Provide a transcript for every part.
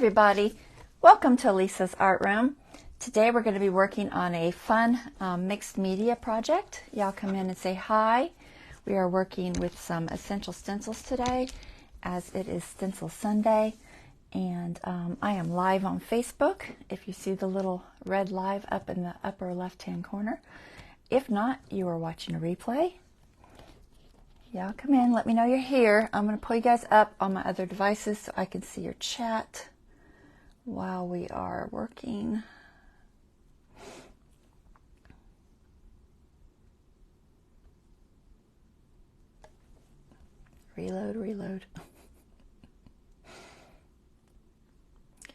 everybody, welcome to Lisa's Art Room. Today we're going to be working on a fun mixed media project. Y'all come in and say hi. We are working with some Essential Stencils today as it is Stencil Sunday, and I am live on Facebook if you see the little red live up in the upper left hand corner. If not, you are watching a replay. Y'all come in, let me know you're here. I'm going to pull you guys up on my other devices so I can see your chat while we are working. Reload.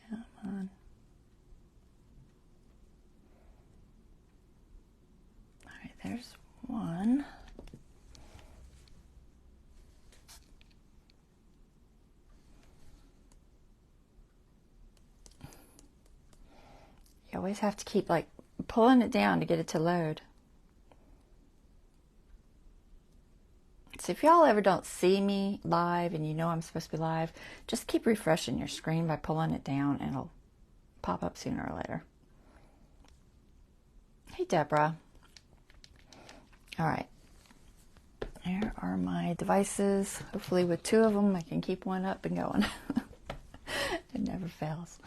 Come on. All right, there's one. You always have to keep like pulling it down to get it to load. So if y'all ever don't see me live and you know I'm supposed to be live, just keep refreshing your screen by pulling it down and it'll pop up sooner or later. Hey Deborah. All right. Here are my devices. Hopefully with two of them I can keep one up and going. It never fails.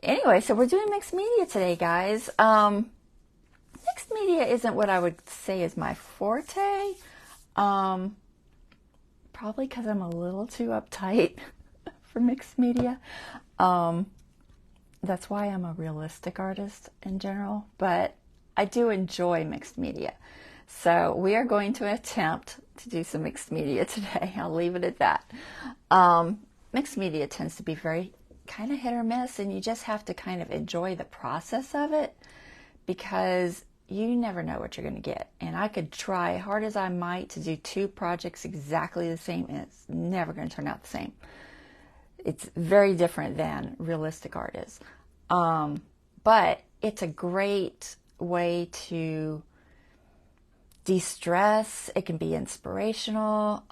Anyway, so we're doing mixed media today, guys. Mixed media isn't what I would say is my forte. Probably because I'm a little too uptight for mixed media. That's why I'm a realistic artist in general, but I do enjoy mixed media. So we are going to attempt to do some mixed media today. I'll leave it at that. Mixed media tends to be very kind of hit or miss, and you just have to kind of enjoy the process of it because you never know what you're going to get. And I could try hard as I might to do two projects exactly the same, and it's never going to turn out the same. It's very different than realistic art is. But it's a great way to de-stress. It can be inspirational.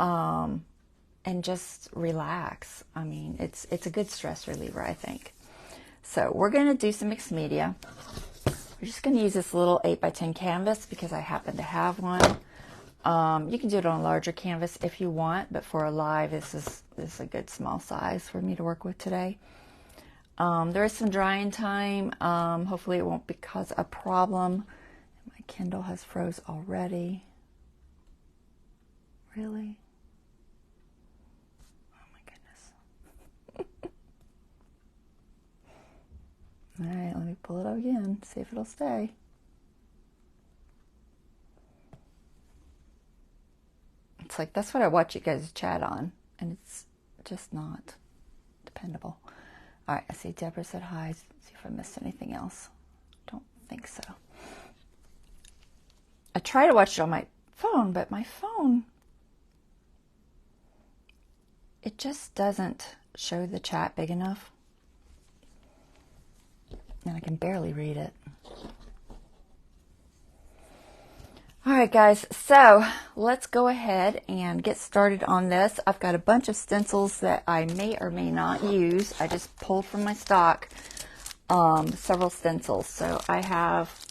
And just relax. I mean, it's a good stress reliever, I think. So we're going to do some mixed media. We're just going to use this little 8x10 canvas because I happen to have one. You can do it on a larger canvas if you want, but for a live, this is a good small size for me to work with today. There is some drying time. Hopefully it won't cause a problem. My Kindle has froze already. Really? All right, let me pull it up again, see if it'll stay. It's like, that's what I watch you guys chat on, and it's just not dependable. All right, I see Deborah said hi. See if I missed anything else. Don't think so. I try to watch it on my phone, but my phone, it just doesn't show the chat big enough. And I can barely read it. All right, guys, so let's go ahead and get started on this. I've got a bunch of stencils that I may or may not use. I just pulled from my stock several stencils. So I have,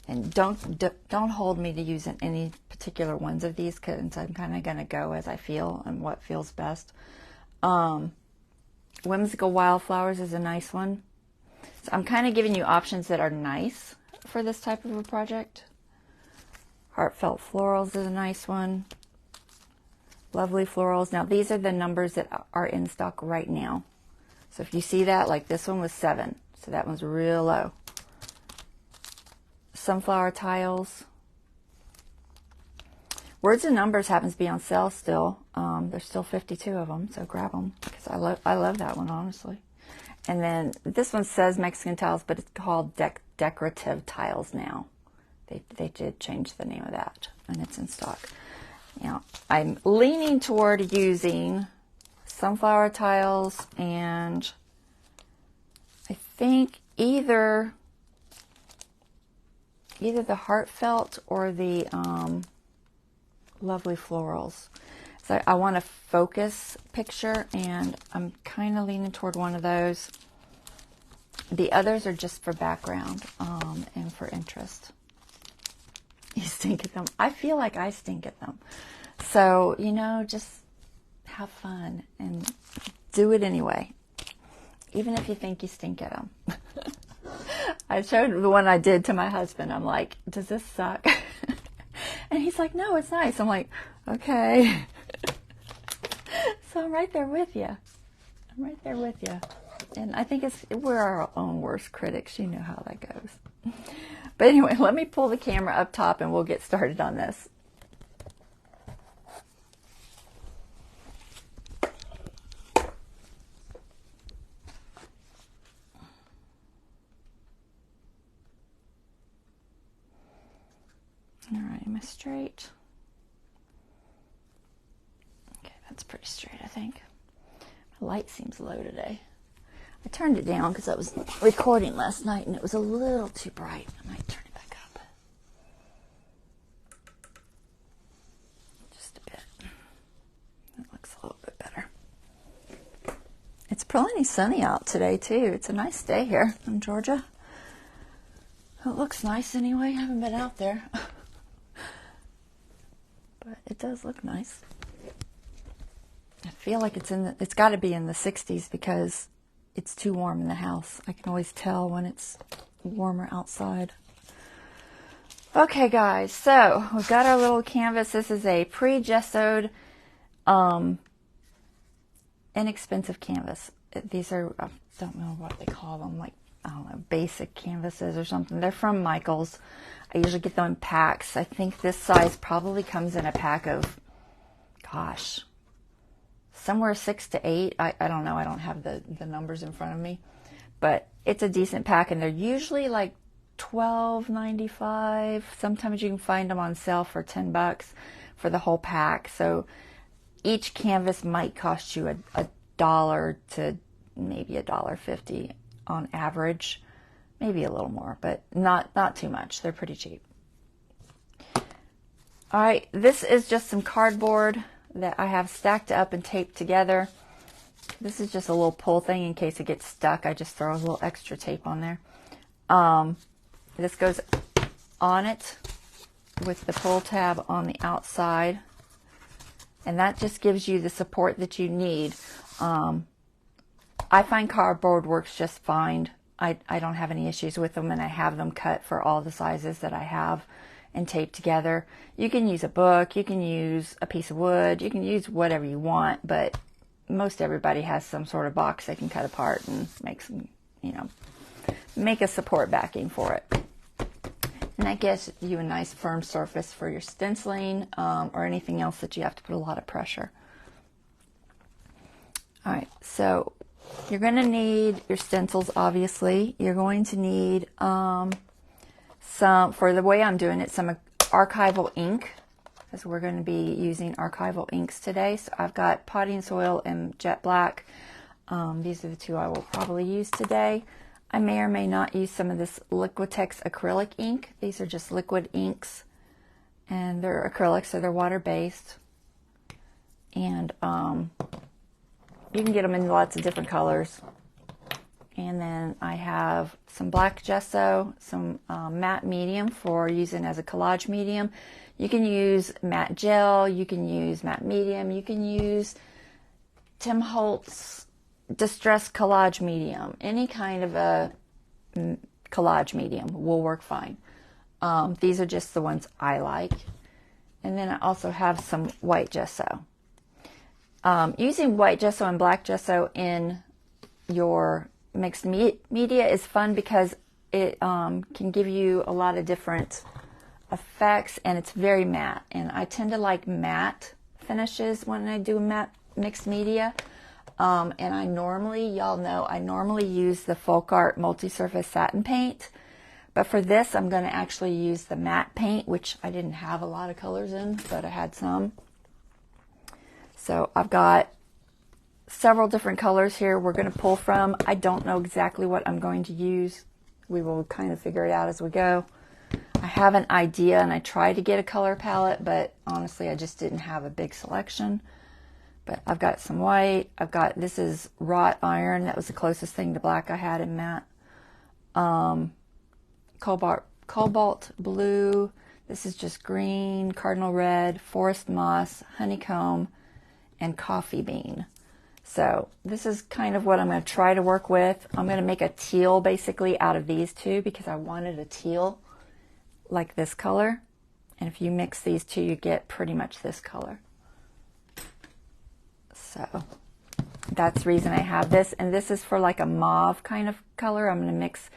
and don't hold me to using any particular ones of these because I'm kind of going to go as I feel and what feels best. Whimsical Wildflowers is a nice one. So I'm kind of giving you options that are nice for this type of a project. Heartfelt Florals is a nice one. Lovely Florals. Now these are the numbers that are in stock right now. So if you see that, like this one was 7. So that one's real low. Sunflower Tiles. Words and Numbers happens to be on sale still. There's still 52 of them, so grab them because I love that one, honestly. And then this one says Mexican Tiles, but it's called Decorative Tiles now. They did change the name of that, and it's in stock. Now, I'm leaning toward using Sunflower Tiles, and I think either the Heartfelt or the Lovely Florals. So I want a focus picture, and I'm kind of leaning toward one of those. The others are just for background and for interest. You stink at them. I feel like I stink at them. So, you know, just have fun and do it anyway, even if you think you stink at them. I showed the one I did to my husband. I'm like, does this suck? And he's like, no, it's nice. I'm like, okay. So I'm right there with you. I'm right there with you. And I think we're our own worst critics. You know how that goes. But anyway, let me pull the camera up top and we'll get started on this. All right, am I straight? Okay, that's pretty straight, I think. My light seems low today. I turned it down because I was recording last night and it was a little too bright. I might turn it back up. Just a bit. That looks a little bit better. It's plenty sunny out today too. It's a nice day here in Georgia. It looks nice anyway. I haven't been out there. But it does look nice. I feel like it's got to be in the 60s because it's too warm in the house. I can always tell when it's warmer outside. Okay, guys, so we've got our little canvas. This is a pre-gessoed, inexpensive canvas. These are, I don't know what they call them, like, I don't know, basic canvases or something. They're from Michaels. I usually get them in packs. I think this size probably comes in a pack of, gosh, somewhere 6 to 8. I don't know. I don't have the numbers in front of me. But it's a decent pack, and they're usually like $12.95. Sometimes you can find them on sale for $10 for the whole pack. So each canvas might cost you a dollar to maybe $1.50 on average. Maybe a little more, but not too much. They're pretty cheap. All right, this is just some cardboard that I have stacked up and taped together. This is just a little pull thing in case it gets stuck. I just throw a little extra tape on there. This goes on it with the pull tab on the outside, and that just gives you the support that you need. I find cardboard works just fine. I don't have any issues with them, and I have them cut for all the sizes that I have and taped together. You can use a book, you can use a piece of wood, you can use whatever you want, but most everybody has some sort of box they can cut apart and make some, you know, make a support backing for it. And that gives you a nice firm surface for your stenciling or anything else that you have to put a lot of pressure. All right, so you're going to need your stencils, obviously. You're going to need some, for the way I'm doing it, some archival ink, because we're going to be using archival inks today. So I've got potting soil and jet black. These are the two I will probably use today. I may or may not use some of this Liquitex acrylic ink. These are just liquid inks, and they're acrylic, so they're water-based. And you can get them in lots of different colors. And then I have some black gesso, some matte medium for using as a collage medium. You can use matte gel, you can use matte medium, you can use Tim Holtz Distress Collage Medium. Any kind of a collage medium will work fine. These are just the ones I like. And then I also have some white gesso. Using white gesso and black gesso in your mixed media is fun because it can give you a lot of different effects, and it's very matte. And I tend to like matte finishes when I do matte mixed media. And I normally, y'all know, I normally use the Folk Art multi-surface satin paint. But for this, I'm going to actually use the matte paint, which I didn't have a lot of colors in, but I had some. So I've got several different colors here we're going to pull from. I don't know exactly what I'm going to use. We will kind of figure it out as we go. I have an idea, and I tried to get a color palette, but honestly, I just didn't have a big selection. But I've got some white. This is wrought iron. That was the closest thing to black I had in matte. Cobalt blue. This is just green, cardinal red, forest moss, honeycomb, and coffee bean. So this is kind of what I'm going to try to work with. I'm going to make a teal basically out of these two because I wanted a teal like this color. And if you mix these two, you get pretty much this color. So that's the reason I have this. And this is for like a mauve kind of color. I'm going to mix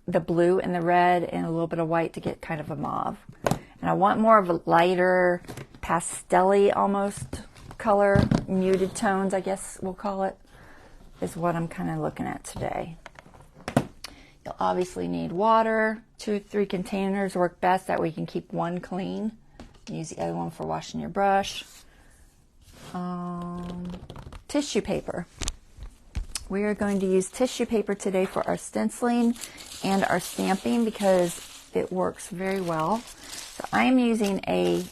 the blue and the red and a little bit of white to get kind of a mauve. And I want more of a lighter pastel-y almost color, muted tones I guess we'll call it, is what I'm kind of looking at today. You'll obviously need water. 2 or 3 containers work best. That way you can keep one clean. Use the other one for washing your brush. Tissue paper. We are going to use tissue paper today for our stenciling and our stamping because it works very well. So I am using a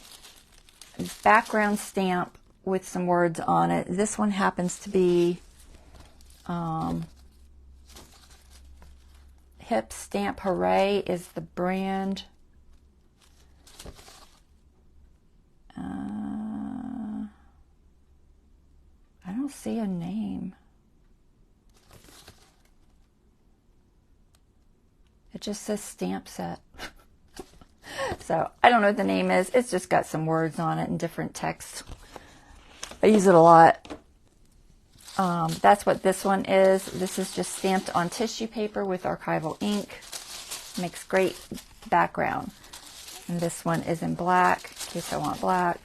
background stamp with some words on it. This one happens to be Hip Stamp Hooray is the brand. I don't see a name. It just says stamp set. So I don't know what the name is. It's just got some words on it and different text. I use it a lot. That's what this one is. This is just stamped on tissue paper with archival ink. Makes great background. And this one is in black, in case I want black.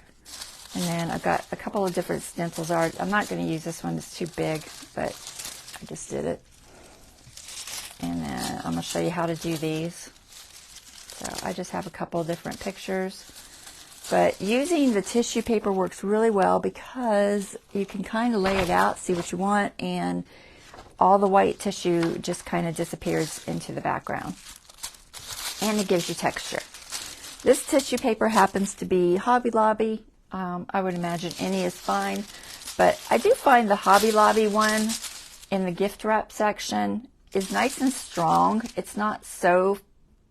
And then I've got a couple of different stencils. I'm not going to use this one. It's too big, but I just did it. And then I'm going to show you how to do these. So I just have a couple of different pictures. But using the tissue paper works really well because you can kind of lay it out, see what you want, and all the white tissue just kind of disappears into the background. And it gives you texture. This tissue paper happens to be Hobby Lobby. I would imagine any is fine. But I do find the Hobby Lobby one in the gift wrap section is nice and strong. It's not so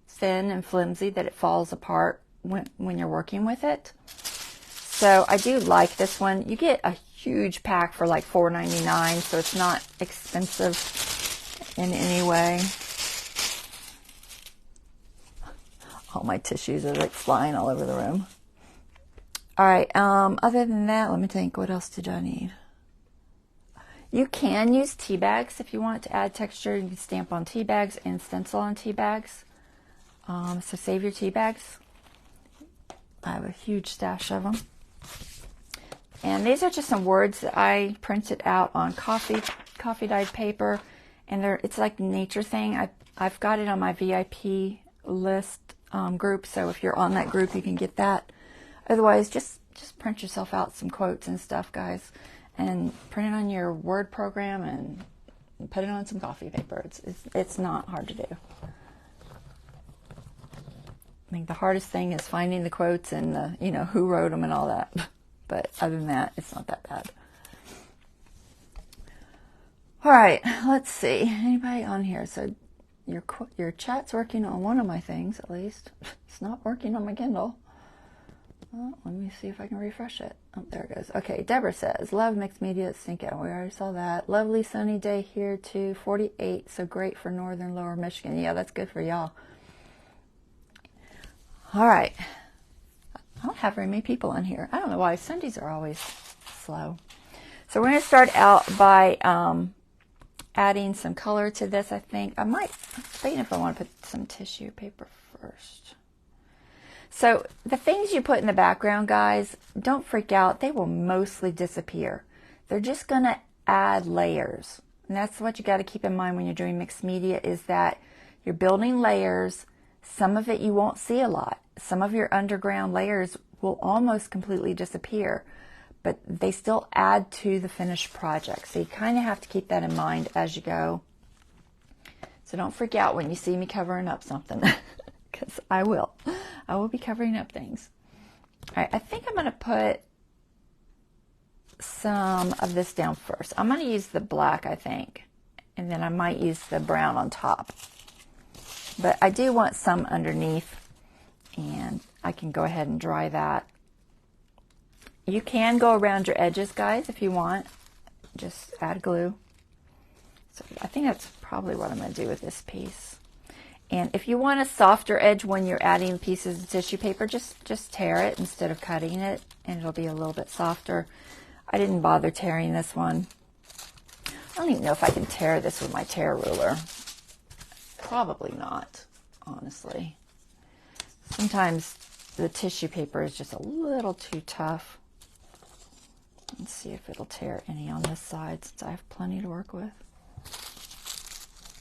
thin and flimsy that it falls apart when you're working with it. So I do like this one. You get a huge pack for like $4.99, so it's not expensive in any way. All my tissues are like flying all over the room. All right, other than that, let me think, what else did I need? You can use tea bags if you want to add texture. You can stamp on tea bags and stencil on tea bags. So save your tea bags. I have a huge stash of them. And these are just some words that I printed out on coffee dyed paper. And it's like a nature thing. I've got it on my VIP list group. So if you're on that group, you can get that. Otherwise, just print yourself out some quotes and stuff, guys. And print it on your Word program and put it on some coffee paper. It's not hard to do. I think the hardest thing is finding the quotes and the, who wrote them and all that. But other than that, it's not that bad. All right, let's see. Anybody on here? So your chat's working on one of my things, at least. It's not working on my Kindle. Well, let me see if I can refresh it. Oh, there it goes. Okay, Deborah says, love mixed media at Cinco. We already saw that. Lovely sunny day here too. 48, so great for northern lower Michigan. Yeah, that's good for y'all. All right. I don't have very many people in here. I don't know why Sundays are always slow. So we're going to start out by adding some color to this, I think. I'm debating if I want to put some tissue paper first. So the things you put in the background, guys, don't freak out. They will mostly disappear. They're just going to add layers. And that's what you got to keep in mind when you're doing mixed media, is that you're building layers. Some of it you won't see a lot. Some of your underground layers will almost completely disappear, but they still add to the finished project. So you kind of have to keep that in mind as you go. So don't freak out when you see me covering up something, because I will. I will be covering up things. All right, I think I'm going to put some of this down first. I'm going to use the black, I think, and then I might use the brown on top. But I do want some underneath, and I can go ahead and dry that. You can go around your edges, guys, if you want. Just add glue. So I think that's probably what I'm going to do with this piece. And if you want a softer edge when you're adding pieces of tissue paper, just tear it instead of cutting it, and it'll be a little bit softer. I didn't bother tearing this one. I don't even know if I can tear this with my tear ruler. Probably not, honestly. Sometimes the tissue paper is just a little too tough. Let's see if it'll tear any on this side since I have plenty to work with.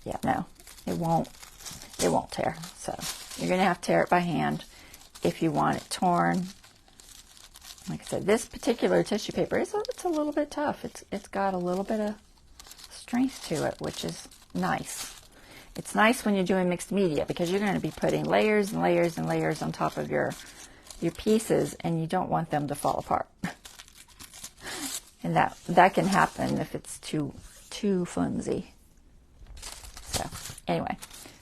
Yeah, no, it won't. It won't tear. So you're going to have to tear it by hand if you want it torn. Like I said, this particular tissue paper it's a little bit tough. It's got a little bit of strength to it, which is nice. It's nice when you're doing mixed media because you're going to be putting layers and layers and layers on top of your pieces, and you don't want them to fall apart. And that can happen if it's too flimsy. So anyway,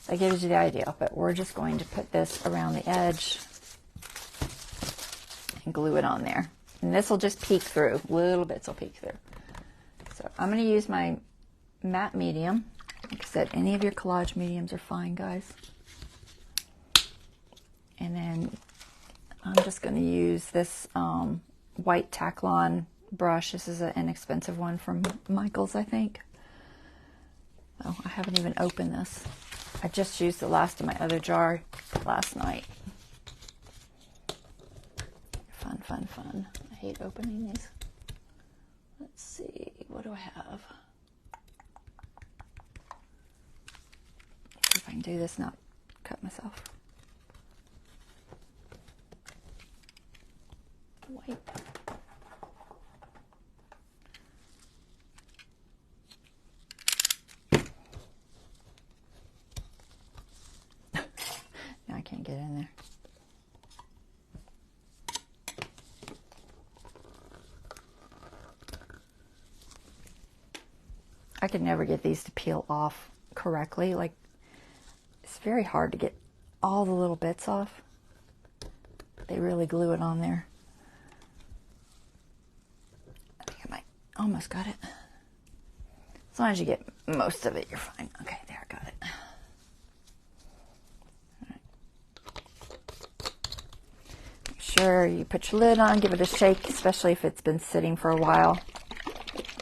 that gives you the idea. But we're just going to put this around the edge and glue it on there. And this will just peek through. Little bits will peek through. So I'm going to use my matte medium. Like I said, any of your collage mediums are fine, guys. And then I'm just going to use this white Taklon brush. This is an inexpensive one from Michael's, I think. Oh, I haven't even opened this. I just used the last of my other jar last night. Fun, fun, fun. I hate opening these. Let's see, what do I have? See if I can do this, not cut myself. White. I can't get in there. I could never get these to peel off correctly. Like, it's very hard to get all the little bits off. They really glue it on there. I think I might almost got it. As long as you get most of it, you're fine. Okay, there, I got it. Sure, you put your lid on, give it a shake, especially if it's been sitting for a while.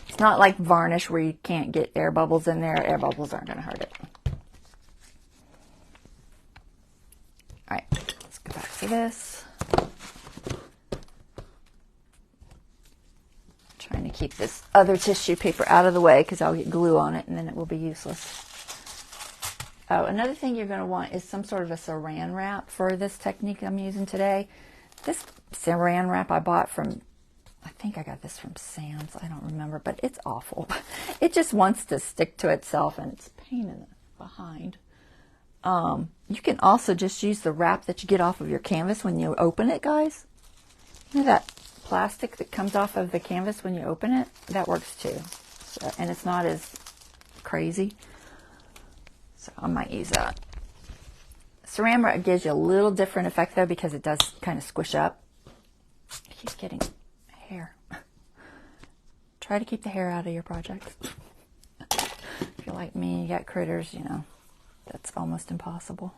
It's not like varnish where you can't get air bubbles in there. Air bubbles aren't going to hurt it. All right, let's go back to this. Trying to keep this other tissue paper out of the way because I'll get glue on it and then it will be useless. Oh, another thing you're going to want is some sort of a saran wrap for this technique I'm using today. This saran wrap I bought from, I think I got this from Sam's. I don't remember, but it's awful. It just wants to stick to itself, and it's a pain in the behind. You can also just use the wrap that you get off of your canvas when you open it, guys. You know that plastic that comes off of the canvas when you open it? That works too. So, and it's not as crazy. So I might use that. Saran wrap gives you a little different effect though because it does kind of squish up. It keeps getting hair. Try to keep the hair out of your projects. If you're like me, you got critters, you know, that's almost impossible.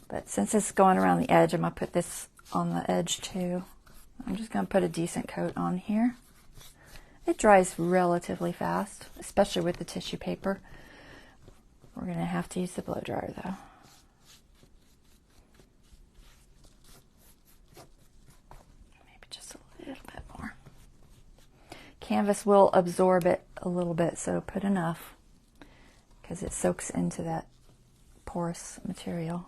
But since it's going around the edge, I'm going to put this on the edge too. I'm just going to put a decent coat on here. It dries relatively fast, especially with the tissue paper. We're going to have to use the blow dryer though. Canvas will absorb it a little bit, so put enough because it soaks into that porous material.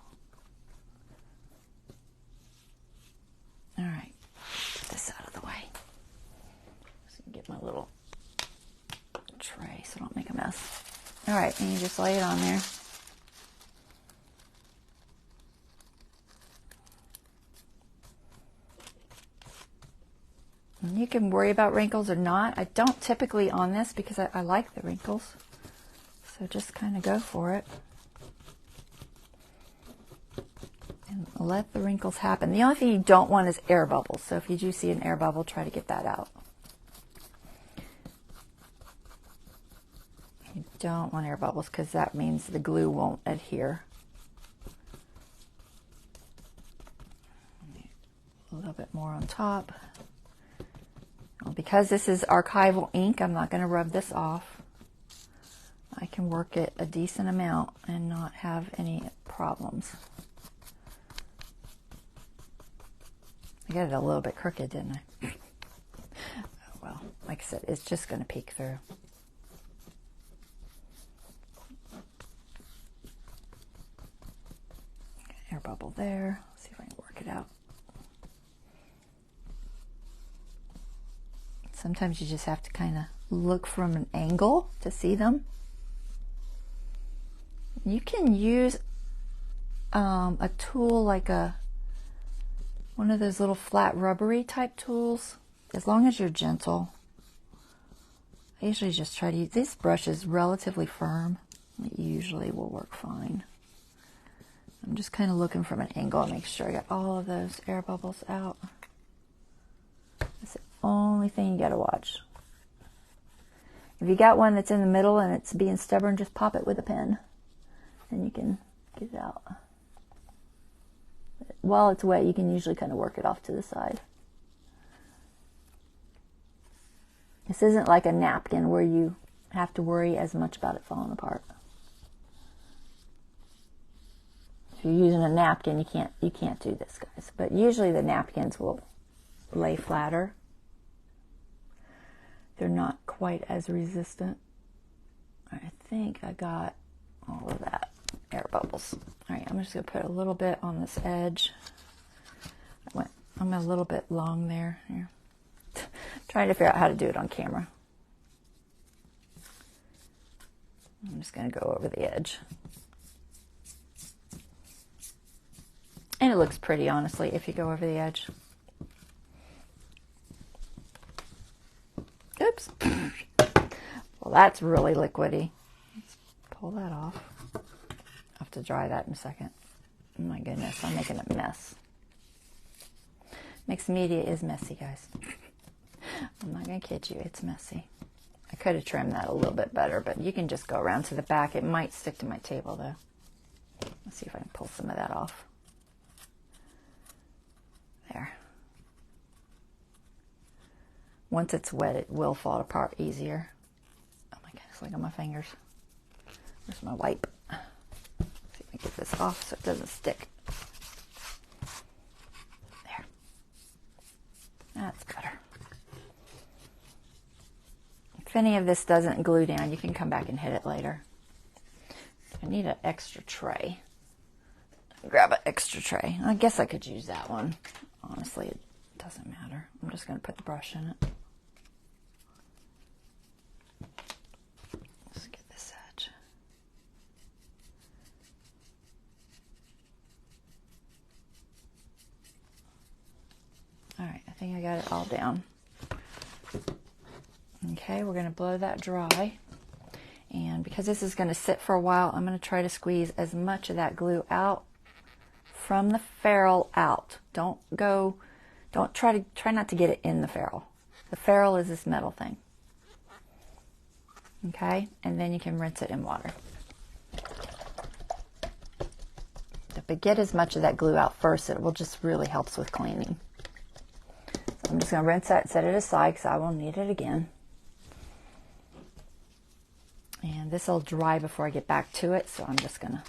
All right, get this out of the way. Just get my little tray so I don't make a mess. All right, and you just lay it on there. And you can worry about wrinkles or not. I don't typically on this because I like the wrinkles. So just kind of go for it. And let the wrinkles happen. The only thing you don't want is air bubbles. So if you do see an air bubble, try to get that out. You don't want air bubbles because that means the glue won't adhere. A little bit more on top. Well, because this is archival ink, I'm not going to rub this off. I can work it a decent amount and not have any problems. I got it a little bit crooked, didn't I? Oh, well, like I said, it's just going to peek through. Air bubble there. Let's see if I can work it out. Sometimes you just have to kind of look from an angle to see them. You can use a tool like one of those little flat rubbery type tools, as long as you're gentle. I usually just try to use, this brush is relatively firm. It usually will work fine. I'm just kind of looking from an angle and make sure I got all of those air bubbles out. That's the only thing you got to watch. If you got one that's in the middle and it's being stubborn, just pop it with a pen and you can get it out. While it's wet, you can usually kind of work it off to the side. This isn't like a napkin where you have to worry as much about it falling apart. If you're using a napkin, you can't do this, guys. But usually the napkins will lay flatter. They're not quite as resistant. I think I got all of that air bubbles. All right, I'm just gonna put a little bit on this edge. I'm a little bit long there. Here. Trying to figure out how to do it on camera. I'm just gonna go over the edge. And it looks pretty, honestly, if you go over the edge. Oops. Well, that's really liquidy. Let's pull that off. I'll have to dry that in a second. Oh my goodness, I'm making a mess. Mixed media is messy, guys. I'm not going to kid you, it's messy. I could have trimmed that a little bit better, but you can just go around to the back. It might stick to my table, though. Let's see if I can pull some of that off. There. Once it's wet, it will fall apart easier. Oh my goodness, look at my fingers. Where's my wipe? See if I can get this off so it doesn't stick. There. That's better. If any of this doesn't glue down, you can come back and hit it later. I need an extra tray. Grab an extra tray. I guess I could use that one. Honestly, it doesn't matter. I'm just going to put the brush in it. Let's get this edge. All right, I think I got it all down. Okay, we're going to blow that dry. And because this is going to sit for a while, I'm going to try to squeeze as much of that glue out from the ferrule out. Don't try not to get it in the ferrule. The ferrule is this metal thing. Okay, and then you can rinse it in water. But get as much of that glue out first. It will just really helps with cleaning. So I'm just going to rinse that, set it aside because I will need it again. And this will dry before I get back to it, so I'm just going to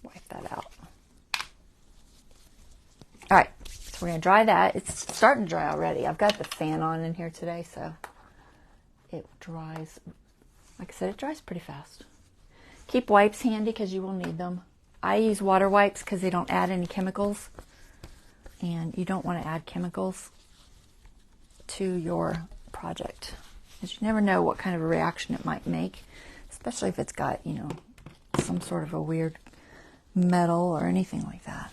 wipe that out. All right, so we're going to dry that. It's starting to dry already. I've got the fan on in here today, so it dries. Like I said, it dries pretty fast. Keep wipes handy because you will need them. I use water wipes because they don't add any chemicals, and you don't want to add chemicals to your project because you never know what kind of a reaction it might make, especially if it's got, you know, some sort of a weird metal or anything like that.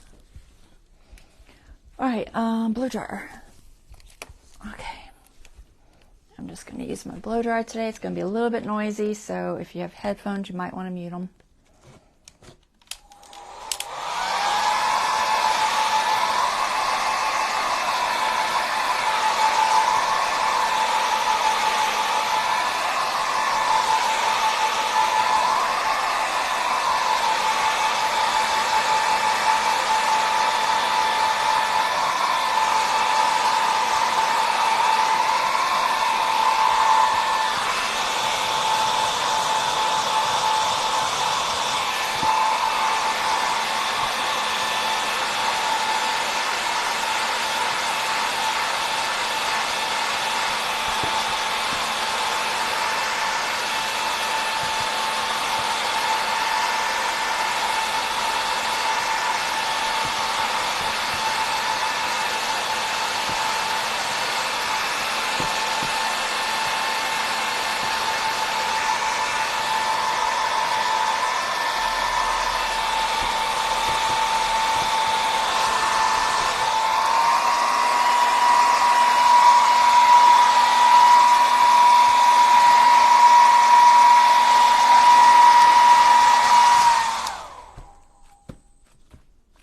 All right, blow dryer. Okay, I'm just going to use my blow dryer today. It's going to be a little bit noisy, so if you have headphones, you might want to mute them.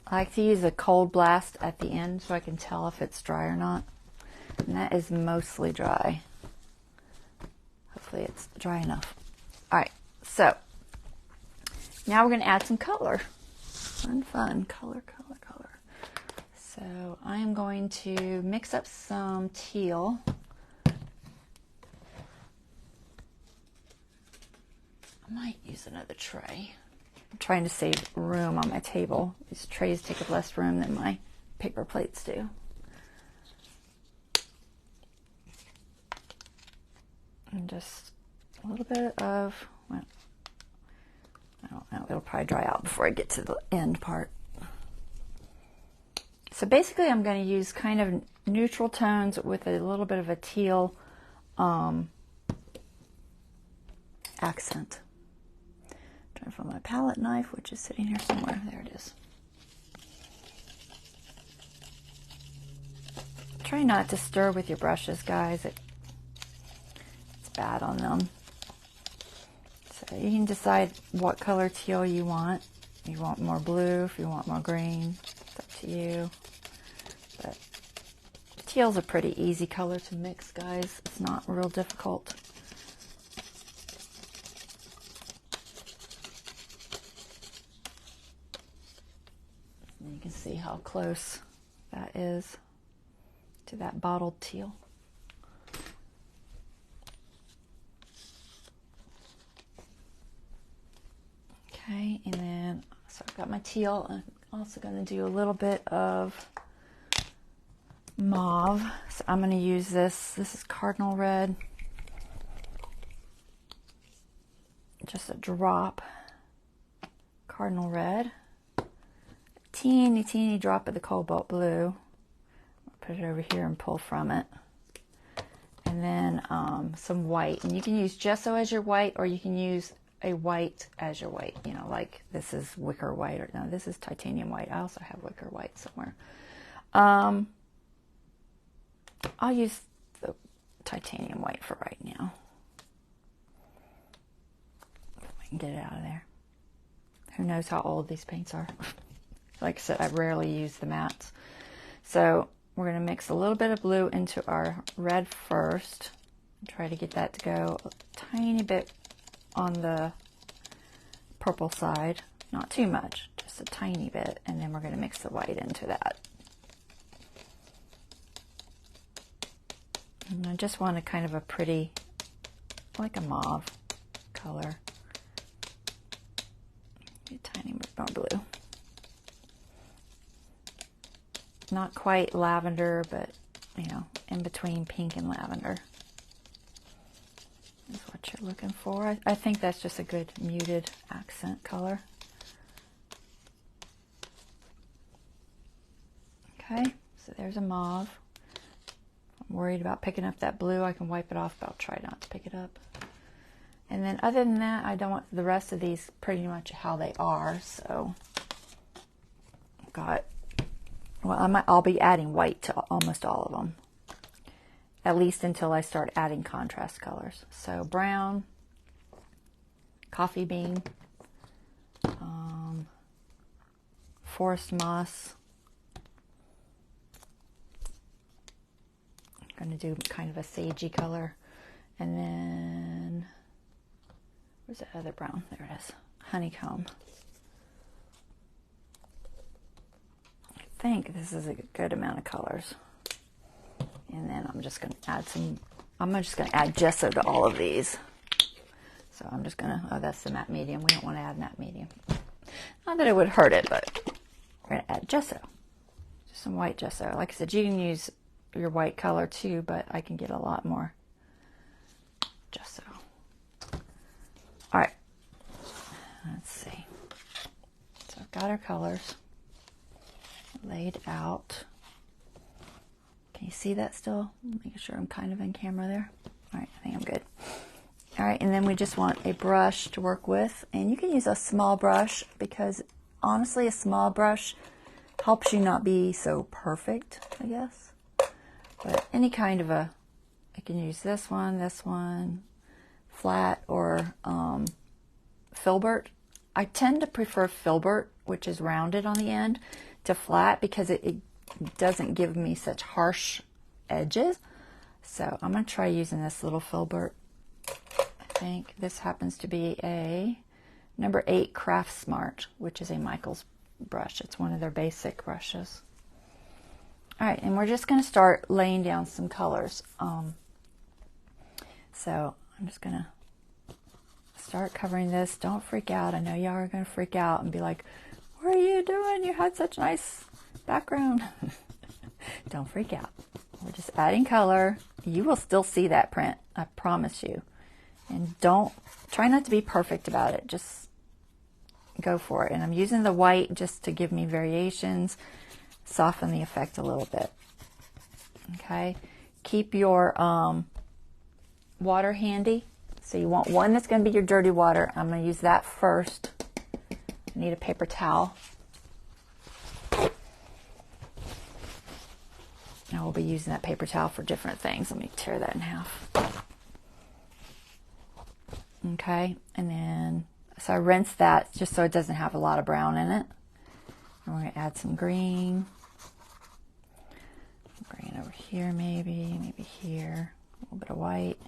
I like to use a cold blast at the end so I can tell if it's dry or not. And that is mostly dry. Hopefully it's dry enough. All right, so now we're going to add some color. Fun, color. So I am going to mix up some teal. I might use another tray. I'm trying to save room on my table. These trays take up less room than my paper plates do. And just a little bit of, well, I don't know, it'll probably dry out before I get to the end part. So basically I'm going to use kind of neutral tones with a little bit of a teal accent. Trying to find my palette knife, which is sitting here somewhere. There it is. Try not to stir with your brushes, guys. It's bad on them. So you can decide what color teal you want. If you want more blue, if you want more green, it's up to you. But teal's a pretty easy color to mix, guys. It's not real difficult. And you can see how close that is to that bottled teal. Okay, and then, so I've got my teal. I'm also going to do a little bit of mauve. So I'm going to use this. This is cardinal red. Just a drop. Cardinal red. Teeny drop of the cobalt blue. I'll put it over here and pull from it. And then some white. And you can use gesso as your white, or you can use a white as your white, you know, like this is wicker white, or no, this is titanium white. I also have wicker white somewhere. I'll use the titanium white for right now. If I can get it out of there. Who knows how old these paints are. Like I said, I rarely use the mattes. So we're going to mix a little bit of blue into our red first. Try to get that to go a tiny bit on the purple side, not too much, just a tiny bit, and then we're going to mix the white into that. And I just want a kind of a pretty, like a mauve color. A tiny bit more blue. Not quite lavender, but you know, in between pink and lavender. Is what you're looking for. I think that's just a good muted accent color. Okay, so there's a mauve. I'm worried about picking up that blue. I can wipe it off, but I'll try not to pick it up. And then other than that, I don't want the rest of these pretty much how they are. So I've got, well, I'll be adding white to almost all of them. at least until I start adding contrast colors. So brown, coffee bean, forest moss. I'm going to do kind of a sagey color. And then, where's the other brown? There it is. Honeycomb. I think this is a good amount of colors. And then I'm just going to add some, I'm just going to add gesso to all of these. So I'm just going to, oh, that's the matte medium. We don't want to add matte medium. Not that it would hurt it, but we're going to add gesso. Just some white gesso. Like I said, you can use your white color too, but I can get a lot more gesso. All right. Let's see. So I've got our colors laid out. Can you see that still? Making sure I'm kind of in camera there. All right, I think I'm good. All right, and then we just want a brush to work with. And you can use a small brush because honestly, a small brush helps you not be so perfect, I guess. But any kind of a, I can use this one, flat, or filbert. I tend to prefer filbert, which is rounded on the end, to flat because it doesn't give me such harsh edges. So I'm going to try using this little filbert. I think this happens to be a number 8 Craft Smart, which is a Michaels brush. It's one of their basic brushes. All right, and we're just going to start laying down some colors. So I'm just going to start covering this. Don't freak out. I know y'all are going to freak out and be like, what are you doing? You had such nice background. Don't freak out. We're just adding color. You will still see that print, I promise you. And try not to be perfect about it. Just go for it. And I'm using the white just to give me variations, soften the effect a little bit. Okay. Keep your water handy. So you want one that's going to be your dirty water. I'm going to use that first. I need a paper towel. I will be using that paper towel for different things. Let me tear that in half. Okay, and then, so I rinse that just so it doesn't have a lot of brown in it. And we're going to add some green. Green over here maybe here. A little bit of white.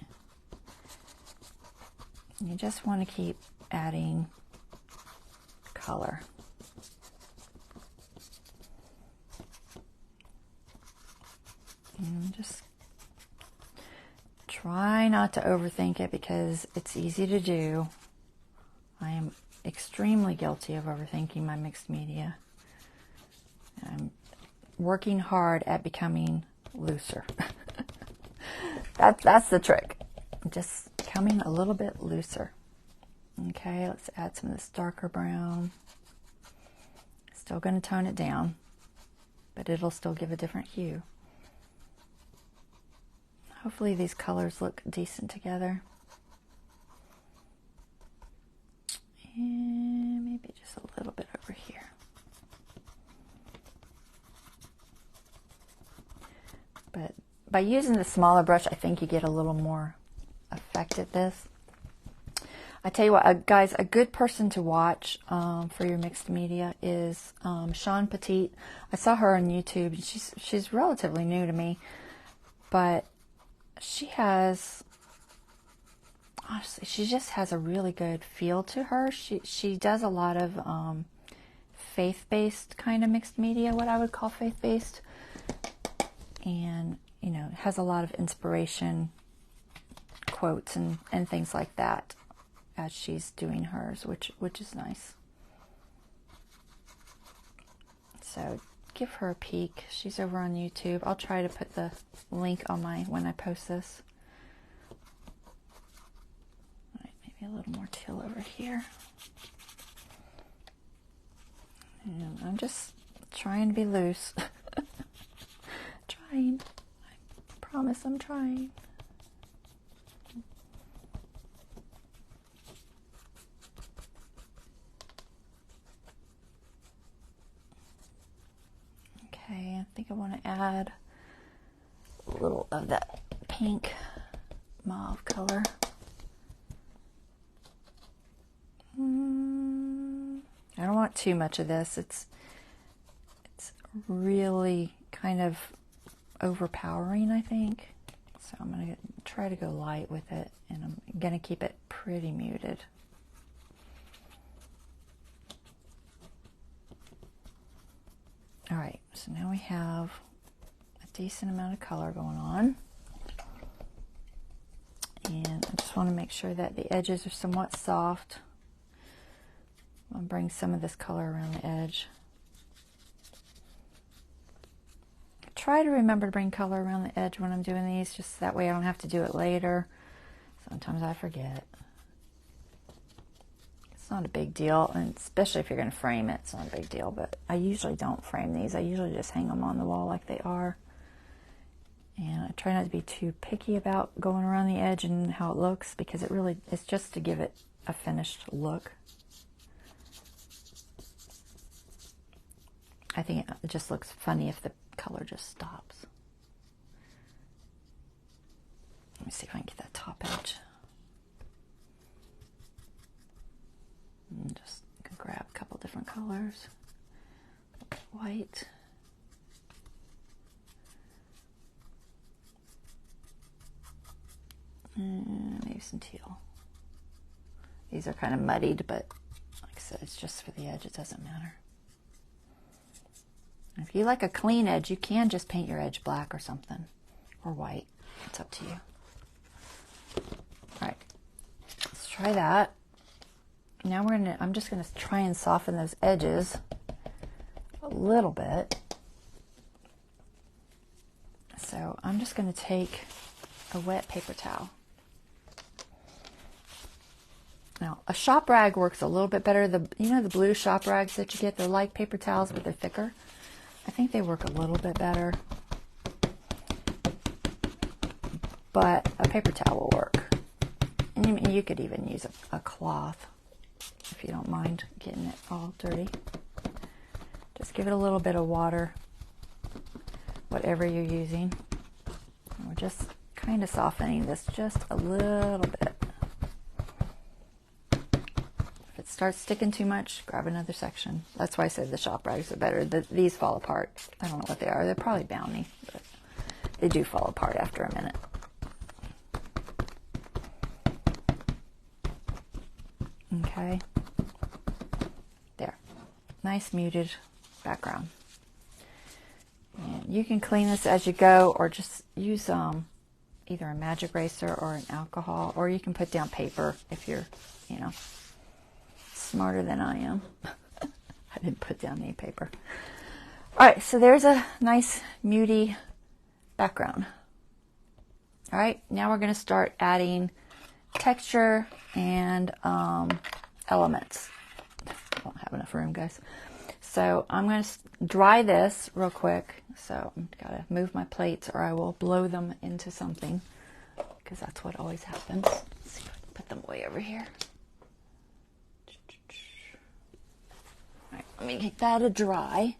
And you just want to keep adding color. And just try not to overthink it because it's easy to do. I am extremely guilty of overthinking my mixed media. I'm working hard at becoming looser. That's the trick. Just becoming a little bit looser. Okay, let's add some of this darker brown. Still going to tone it down, but it'll still give a different hue. Hopefully these colors look decent together. And maybe just a little bit over here. But by using the smaller brush, I think you get a little more effect at this. I tell you what, guys, a good person to watch for your mixed media is Shawn Petite. I saw her on YouTube. She's relatively new to me, but she has, honestly, she just has a really good feel to her. She does a lot of faith-based kind of mixed media, what I would call faith-based, and you know, has a lot of inspiration quotes and things like that as she's doing hers, which is nice. So give her a peek. She's over on YouTube. I'll try to put the link on when I post this. All right, maybe a little more teal over here. And I'm just trying to be loose. Trying. I promise I'm trying. Okay, I think I want to add a little of that pink mauve color. I don't want too much of this. It's really kind of overpowering, I think. So I'm going to try to go light with it, and I'm going to keep it pretty muted. All right, so now we have a decent amount of color going on. And I just want to make sure that the edges are somewhat soft. I'll bring some of this color around the edge. Try to remember to bring color around the edge when I'm doing these, just that way I don't have to do it later. Sometimes I forget. It's not a big deal, and especially if you're going to frame it, it's not a big deal, but I usually don't frame these. I usually just hang them on the wall like they are. And I try not to be too picky about going around the edge and how it looks, because it's just to give it a finished look. I think it just looks funny if the color just stops. Let me see if I can get that top edge. And just grab a couple different colors. White. And maybe some teal. These are kind of muddied, but like I said, it's just for the edge. It doesn't matter. If you like a clean edge, you can just paint your edge black or something, or white. It's up to you. All right, let's try that. Now I'm just gonna try and soften those edges a little bit. So I'm just gonna take a wet paper towel. Now, a shop rag works a little bit better. You know the blue shop rags that you get? They're like paper towels, but they're thicker. I think they work a little bit better, but a paper towel will work. And you could even use a cloth if you don't mind getting it all dirty. Just give it a little bit of water, whatever you're using. And we're just kind of softening this just a little bit. Starts sticking too much, grab another section. That's why I said the shop rags are better. These fall apart. I don't know what they are. They're probably Bounty, but they do fall apart after a minute. Okay. There. Nice muted background. And you can clean this as you go, or just use either a magic eraser or an alcohol, or you can put down paper if you're, smarter than I am. I didn't put down any paper. All right, so there's a nice muty background. All right, now we're going to start adding texture and elements. I don't have enough room, guys. So I'm going to dry this real quick. So I've got to move my plates or I will blow them into something, because that's what always happens. Let's see if I can put them way over here. All right, let me get that to dry.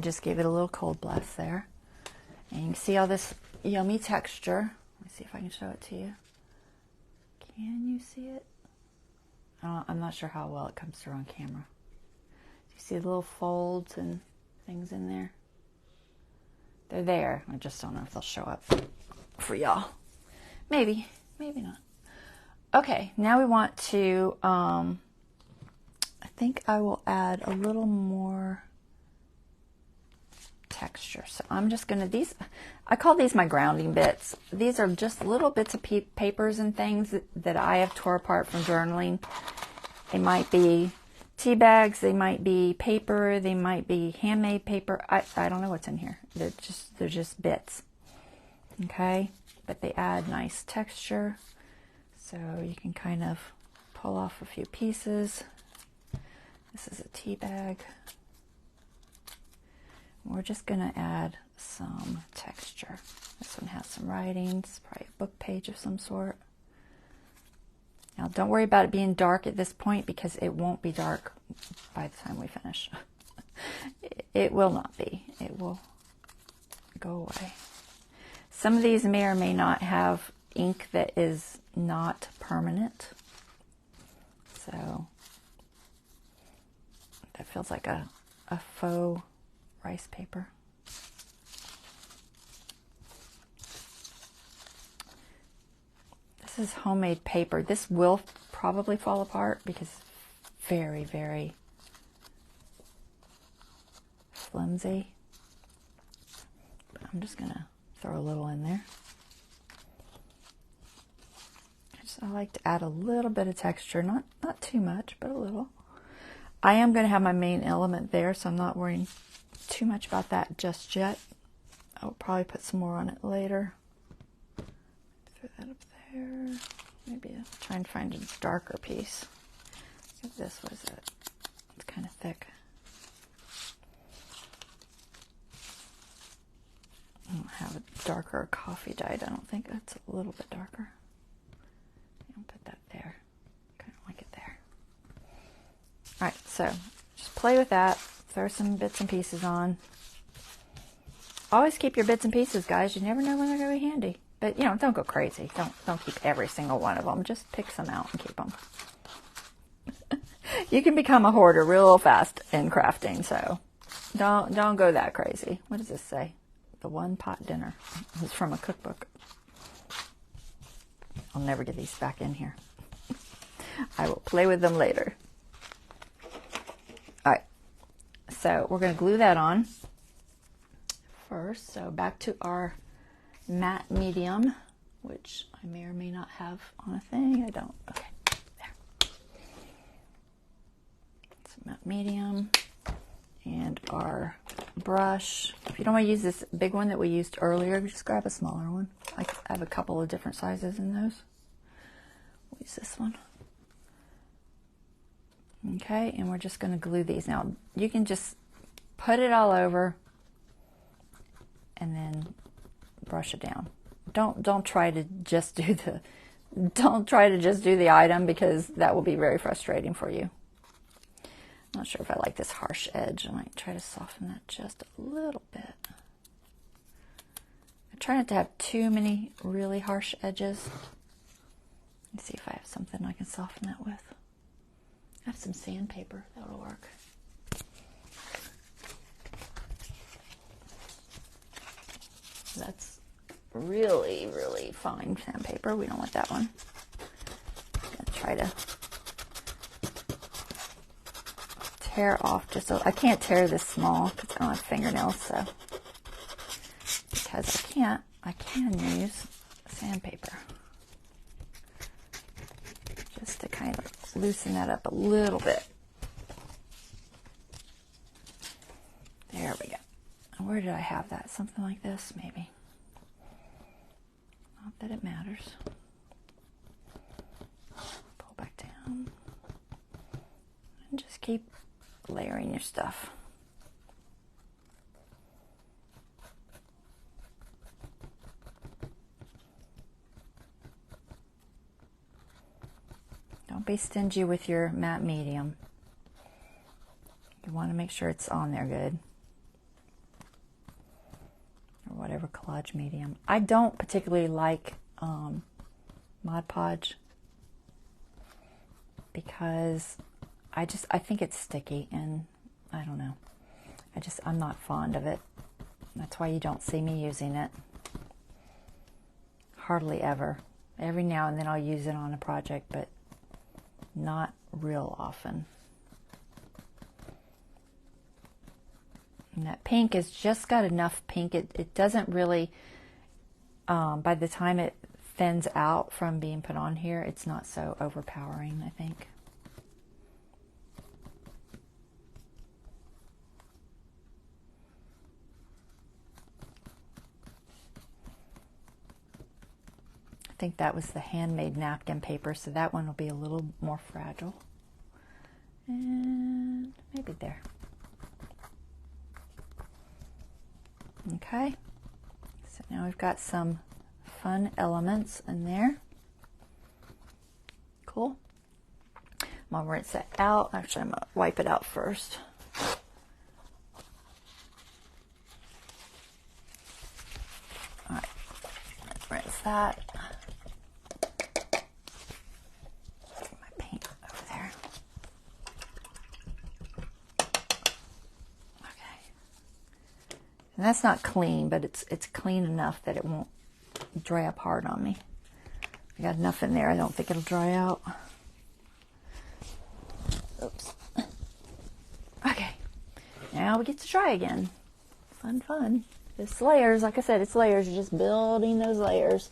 Just gave it a little cold blast there, and you can see all this yummy texture. Let me see if I can show it to you. Can you see it? I'm not sure how well it comes through on camera. You see the little folds and things in there? They're there. I just don't know if they'll show up for y'all. Maybe, maybe not. Okay, now we want to, I think I will add a little more texture. So I'm just going to, I call these my grounding bits. These are just little bits of papers and things that I have tore apart from journaling. They might be tea bags, they might be paper, they might be handmade paper. I don't know what's in here. They're just bits. okay? But they add nice texture, so you can kind of pull off a few pieces. This is a tea bag. We're just gonna add some texture. This one has some writing. It's probably a book page of some sort. Now don't worry about it being dark at this point because it won't be dark by the time we finish. It will not be. It will go away. Some of these may or may not have ink that is not permanent. So that feels like a faux rice paper. This is homemade paper. This will probably fall apart because it's very, very flimsy. But I'm just gonna throw a little in there. I like to add a little bit of texture, not too much, but a little. I am going to have my main element there, so I'm not worrying too much about that just yet. I'll probably put some more on it later. Throw that up there. Maybe I'll try and find a darker piece. If this was it. It's kind of thick. I don't have a darker coffee dyed. I don't think it's a little bit darker. I'll put that there. Kind of like it there. All right, so just play with that. Throw some bits and pieces on. Always keep your bits and pieces, guys. You never know when they're going to be handy. But, you know, don't go crazy. Don't keep every single one of them. Just pick some out and keep them. You can become a hoarder real fast in crafting, so don't go that crazy. What does this say? The one pot dinner. It's from a cookbook. I'll never get these back in here. I will play with them later. All right, so we're going to glue that on first. So back to our matte medium, which I may or may not have on a thing. I don't. Okay, there. It's a matte medium. And our brush. If you don't want to use this big one that we used earlier, just grab a smaller one. I have a couple of different sizes in those. We'll use this one. Okay, and we're just going to glue these. Now, you can just put it all over and then brush it down. Don't try to just do the item because that will be very frustrating for you. I'm not sure if I like this harsh edge. I might try to soften that just a little bit. I try not to have too many really harsh edges. Let's see if I have something I can soften that with. I have some sandpaper. That'll work. That's really, really fine sandpaper. We don't want that one. I'm going to try to tear off just so I can't tear this small because I don't have fingernails, so because I can use sandpaper just to kind of loosen that up a little bit. There we go. Where did I have that? Something like this, maybe. Not that it matters. Pull back down and just keep layering your stuff. Don't be stingy with your matte medium. You want to make sure it's on there good. Or whatever collage medium. I don't particularly like Mod Podge because I think it's sticky and I don't know. I'm not fond of it. That's why you don't see me using it. Hardly ever. Every now and then I'll use it on a project, but not real often. And that pink has just got enough pink. It doesn't really, by the time it thins out from being put on here, it's not so overpowering, I think. think that was the handmade napkin paper, so that one will be a little more fragile. And maybe there. Okay, so now we've got some fun elements in there. Cool. I'm gonna rinse that out. Actually, I'm gonna wipe it out first. All right, let's rinse that. Get my paint over there. Okay, and that's not clean, but it's clean enough that it won't dry up hard on me. I got enough in there. I don't think it'll dry out. Oops. Okay, now we get to try again. Fun, fun. It's layers, like I said, it's layers. You're just building those layers.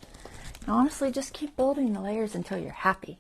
And honestly, just keep building the layers until you're happy.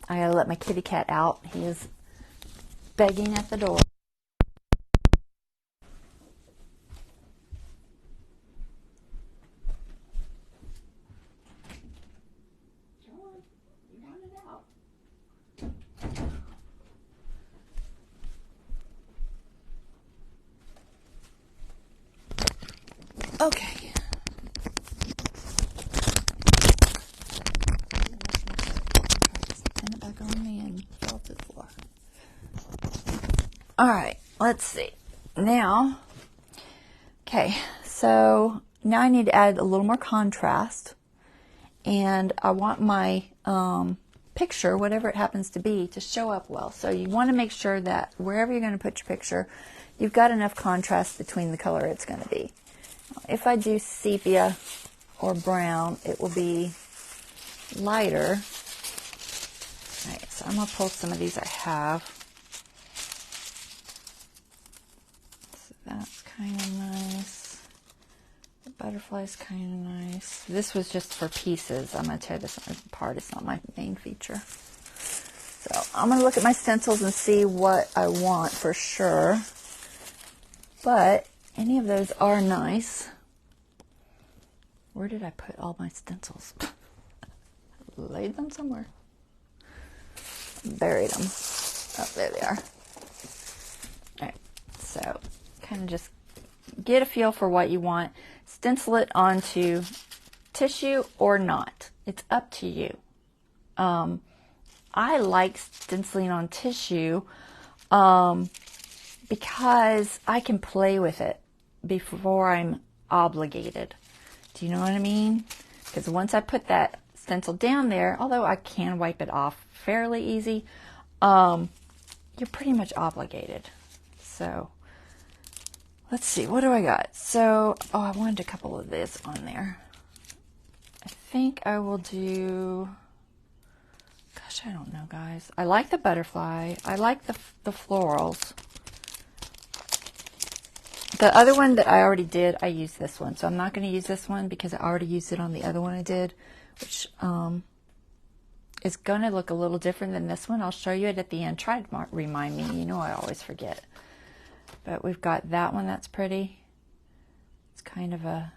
I gotta let my kitty cat out. He is begging at the door. Shawn, you want it out. Okay. Pin it back on me and felt it for. All right, let's see. Now, okay, so now I need to add a little more contrast, and I want my picture, whatever it happens to be, to show up well. So you want to make sure that wherever you're going to put your picture, you've got enough contrast between the color it's going to be. If I do sepia or brown, it will be lighter. All right, so I'm going to pull some of these I have. So that's kind of nice. The butterfly's kind of nice. This was just for pieces. I'm going to tear this apart. It's not my main feature. So I'm going to look at my stencils and see what I want for sure. But any of those are nice. Where did I put all my stencils? Laid them somewhere. Buried them. Oh, there they are. All right, so kind of just get a feel for what you want. Stencil it onto tissue or not. It's up to you. I like stenciling on tissue because I can play with it before I'm obligated. Do you know what I mean? Because once I put that stencil down there, although I can wipe it off fairly easy, you're pretty much obligated. So let's see, what do I got? So, oh, I wanted a couple of this on there. I think I will do, gosh, I don't know, guys. I like the butterfly. I like the florals. The other one that I already did, I used this one. So I'm not going to use this one because I already used it on the other one I did, which is going to look a little different than this one. I'll show you it at the end. Try to remind me. You know I always forget. But we've got that one that's pretty. It's kind of a,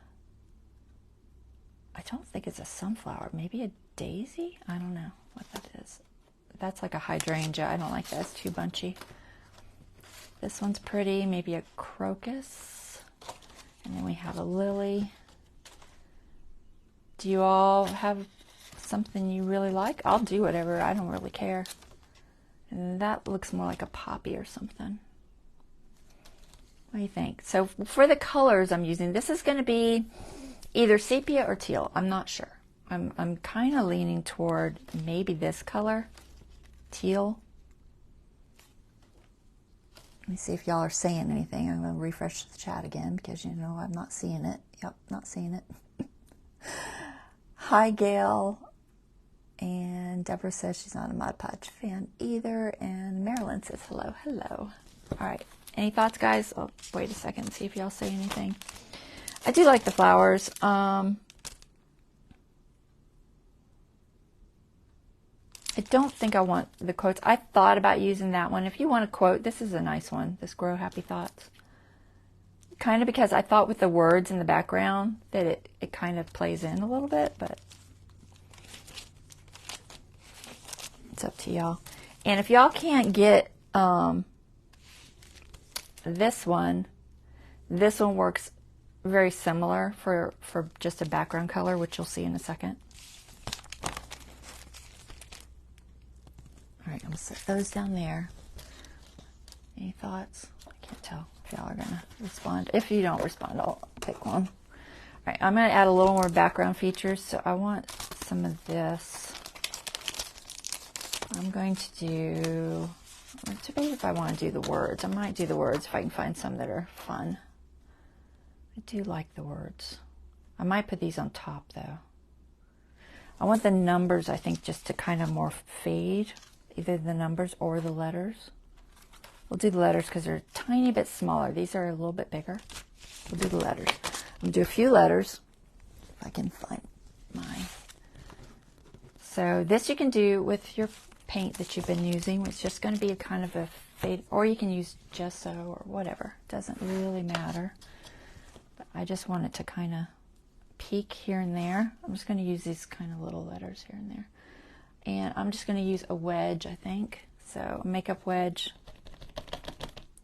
I don't think it's a sunflower. Maybe a daisy? I don't know what that is. That's like a hydrangea. I don't like that. It's too bunchy. This one's pretty, maybe a crocus. And then we have a lily. Do you all have something you really like? I'll do whatever, I don't really care. And that looks more like a poppy or something. What do you think? So for the colors I'm using, this is going to be either sepia or teal. I'm not sure. I'm kind of leaning toward maybe this color, teal. Let me see if y'all are saying anything. I'm going to refresh the chat again because, you know, I'm not seeing it. Yep, not seeing it. Hi, Gail. And Deborah says she's not a Mod Podge fan either. And Marilyn says hello, hello. All right. Any thoughts, guys? Oh, wait a second. See if y'all say anything. I do like the flowers. I don't think I want the quotes. I thought about using that one. If you want a quote, this is a nice one. This Grow Happy Thoughts. Kind of because I thought with the words in the background that it kind of plays in a little bit, but it's up to y'all. And if y'all can't get this one works very similar for just a background color, which you'll see in a second. All right, I'm going to set those down there. Any thoughts? I can't tell if y'all are going to respond. If you don't respond, I'll pick one. All right, I'm going to add a little more background features. So I want some of this. I'm going to do, I'm debating if I want to do the words. I might do the words if I can find some that are fun. I do like the words. I might put these on top, though. I want the numbers, I think, just to kind of more fade. Either the numbers or the letters. We'll do the letters because they're a tiny bit smaller. These are a little bit bigger. We'll do the letters. I'm going to do a few letters. If I can find mine. So this you can do with your paint that you've been using. It's just going to be a kind of a fade. Or you can use gesso or whatever. It doesn't really matter. But I just want it to kind of peek here and there. I'm just going to use these kind of little letters here and there. And I'm just going to use a wedge, I think. So a makeup wedge.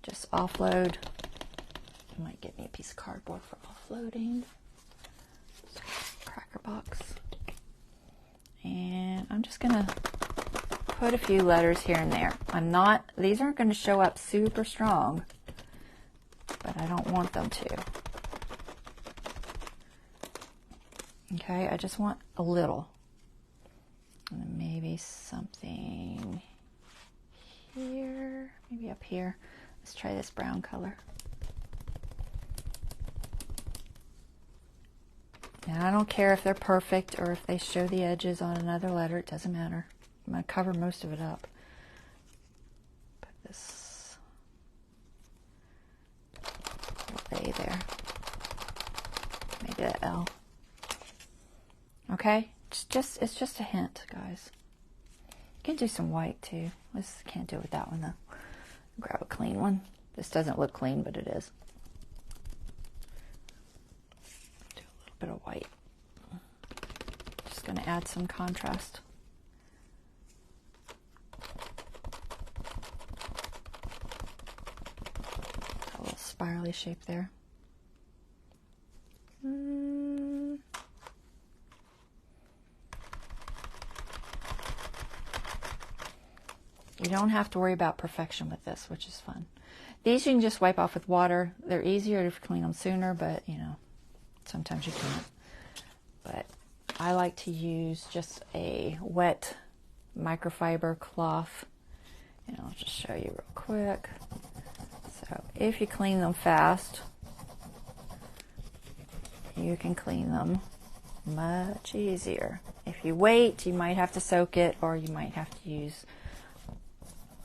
Just offload. It might get me a piece of cardboard for offloading. Cracker box. And I'm just going to put a few letters here and there. These aren't going to show up super strong, but I don't want them to. Okay, I just want a little. And maybe something here, maybe up here. Let's try this brown color. And I don't care if they're perfect or if they show the edges on another letter. It doesn't matter. I'm going to cover most of it up. Put this A there. Maybe an L. Okay? It's just a hint, guys. You can do some white too. Can't do it with that one though. Grab a clean one. This doesn't look clean, but it is. Do a little bit of white. Just going to add some contrast. A little spirally shape there. You don't have to worry about perfection with this, which is fun. These you can just wipe off with water. They're easier to clean them sooner, but you know, sometimes you can't. But I like to use just a wet microfiber cloth. And I'll just show you real quick. So if you clean them fast, you can clean them much easier. If you wait, you might have to soak it, or you might have to use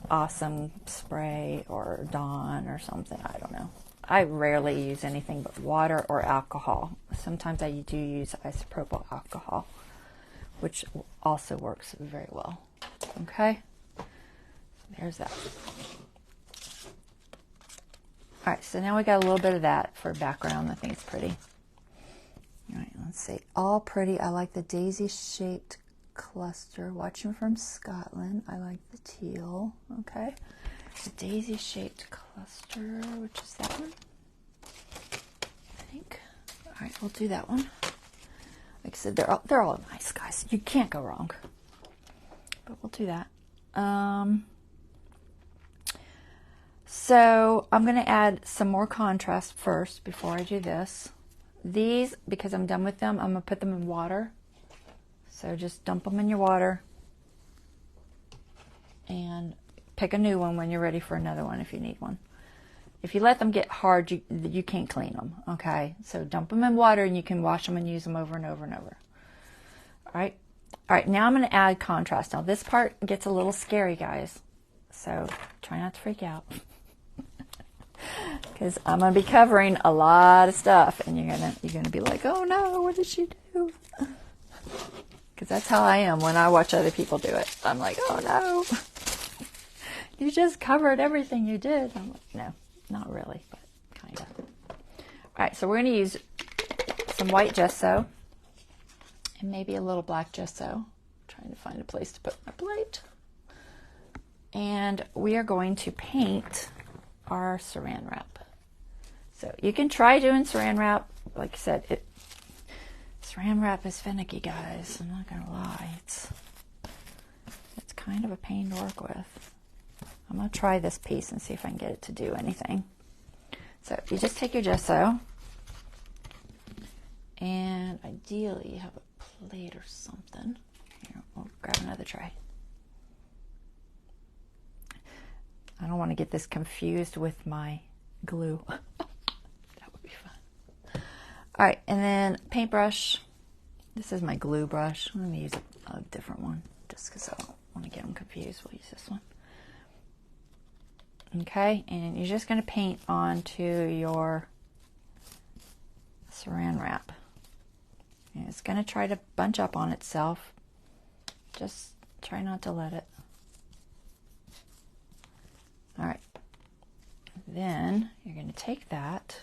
Awesome spray or Dawn or something. I don't know. I rarely use anything but water or alcohol. Sometimes I do use isopropyl alcohol, which also works very well. Okay, so there's that. All right, so now we got a little bit of that for background. I think it's pretty. All right, let's see. All pretty. I like the daisy-shaped cluster. Watching from Scotland. I like the teal. Okay. The daisy-shaped cluster, which is that one, I think. All right, we'll do that one. Like I said, they're all nice, guys. You can't go wrong. But we'll do that. So I'm going to add some more contrast first before I do this. These, because I'm done with them, I'm going to put them in water. So just dump them in your water and pick a new one when you're ready for another one if you need one. If you let them get hard, you can't clean them, okay? So dump them in water and you can wash them and use them over and over and over. All right? All right, now I'm going to add contrast. Now this part gets a little scary, guys. So try not to freak out. Because I'm going to be covering a lot of stuff and you're gonna be like, oh no, what did she do? Because that's how I am when I watch other people do it. I'm like, oh no, you just covered everything you did. I'm like, no, not really, but kind of. All right, so we're going to use some white gesso and maybe a little black gesso. I'm trying to find a place to put my plate. And we are going to paint our saran wrap. So you can try doing saran wrap. Like I said, saran wrap is finicky, guys. I'm not gonna lie. It's kind of a pain to work with. I'm gonna try this piece and see if I can get it to do anything. So you just take your gesso, and ideally you have a plate or something. Here, we'll grab another tray. I don't want to get this confused with my glue. That would be fun. All right, and then paintbrush. This is my glue brush. I'm going to use a different one just because I don't want to get them confused. We'll use this one. Okay, and you're just going to paint onto your saran wrap. And it's going to try to bunch up on itself. Just try not to let it. All right, then you're going to take that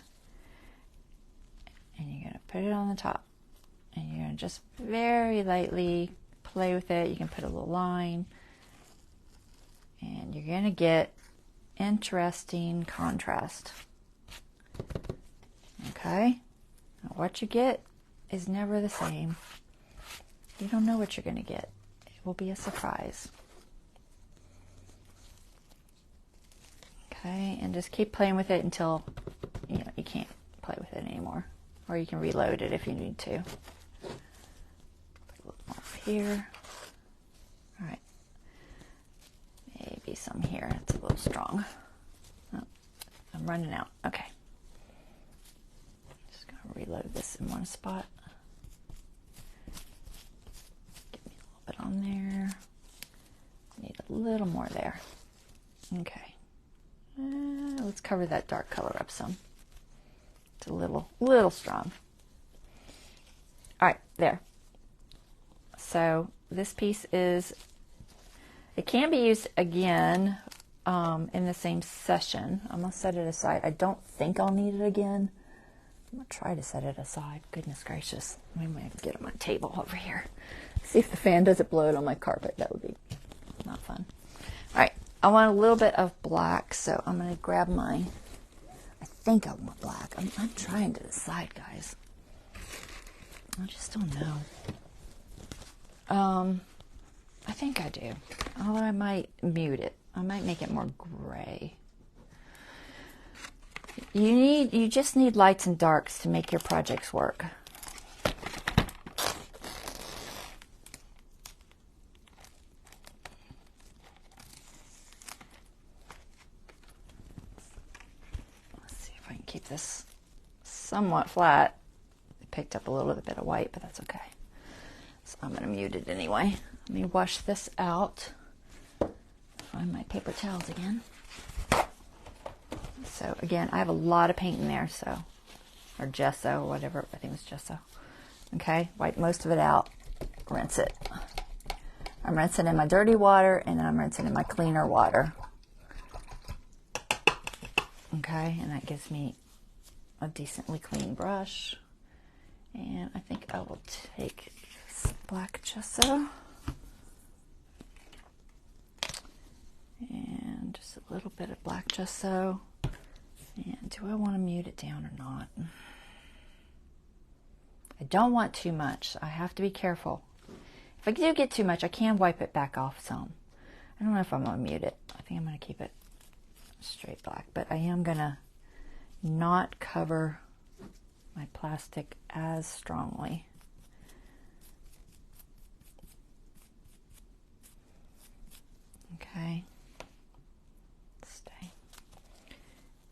and you're going to put it on the top and you're going to just very lightly play with it. You can put a little line and you're going to get interesting contrast. Okay, now what you get is never the same. You don't know what you're going to get. It will be a surprise. Okay, and just keep playing with it until you can't play with it anymore, or you can reload it if you need to. Put a little more up here. All right, maybe some here. It's a little strong. Oh, I'm running out. Okay, just gonna reload this in one spot. Give me a little bit on there. Need a little more there. Okay. Let's cover that dark color up some. It's a little strong. All right, there. So this piece it can be used again in the same session. I'm gonna set it aside. I don't think I'll need it again. I'm gonna try to set it aside. Goodness gracious. I might get it on my table over here. See if the fan doesn't blow it on my carpet. That would be not fun. All right. I want a little bit of black, so I'm going to grab I think I want black. I'm trying to decide, guys. I just don't know. I think I do. Although I might mute it. I might make it more gray. You just need lights and darks to make your projects work. Keep this somewhat flat. I picked up a little bit of white, but that's okay. So I'm going to mute it anyway. Let me wash this out. Find my paper towels again. So again, I have a lot of paint in there, or gesso, whatever. I think it was gesso. Okay, wipe most of it out. Rinse it. I'm rinsing in my dirty water, and then I'm rinsing in my cleaner water. Okay, and that gives me a decently clean brush. And I think I will take this black gesso and just a little bit of black gesso. And do I want to mute it down or not? I don't want too much. I have to be careful. If I do get too much, I can wipe it back off some. I don't know if I'm going to mute it. I think I'm going to keep it straight black, but I am gonna not cover my plastic as strongly. Okay, stay.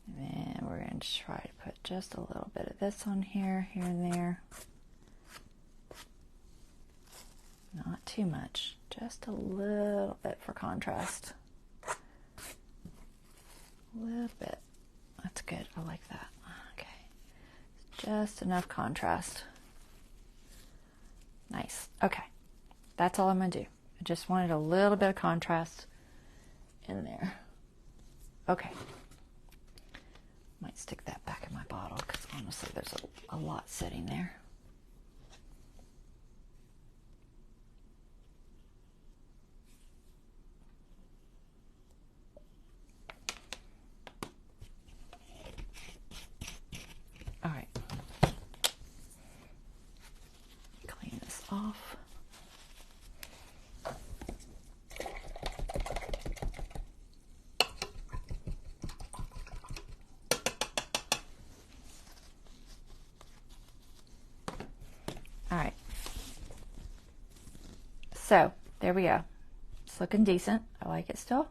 And then we're going to try to put just a little bit of this on here, here and there. Not too much, just a little bit for contrast. A little bit. That's good. I like that. Okay. Just enough contrast. Nice. Okay. That's all I'm going to do. I just wanted a little bit of contrast in there. Okay. Might stick that back in my bottle because honestly there's a lot sitting there. All right. Clean this off. All right. So there we go. It's looking decent. I like it still.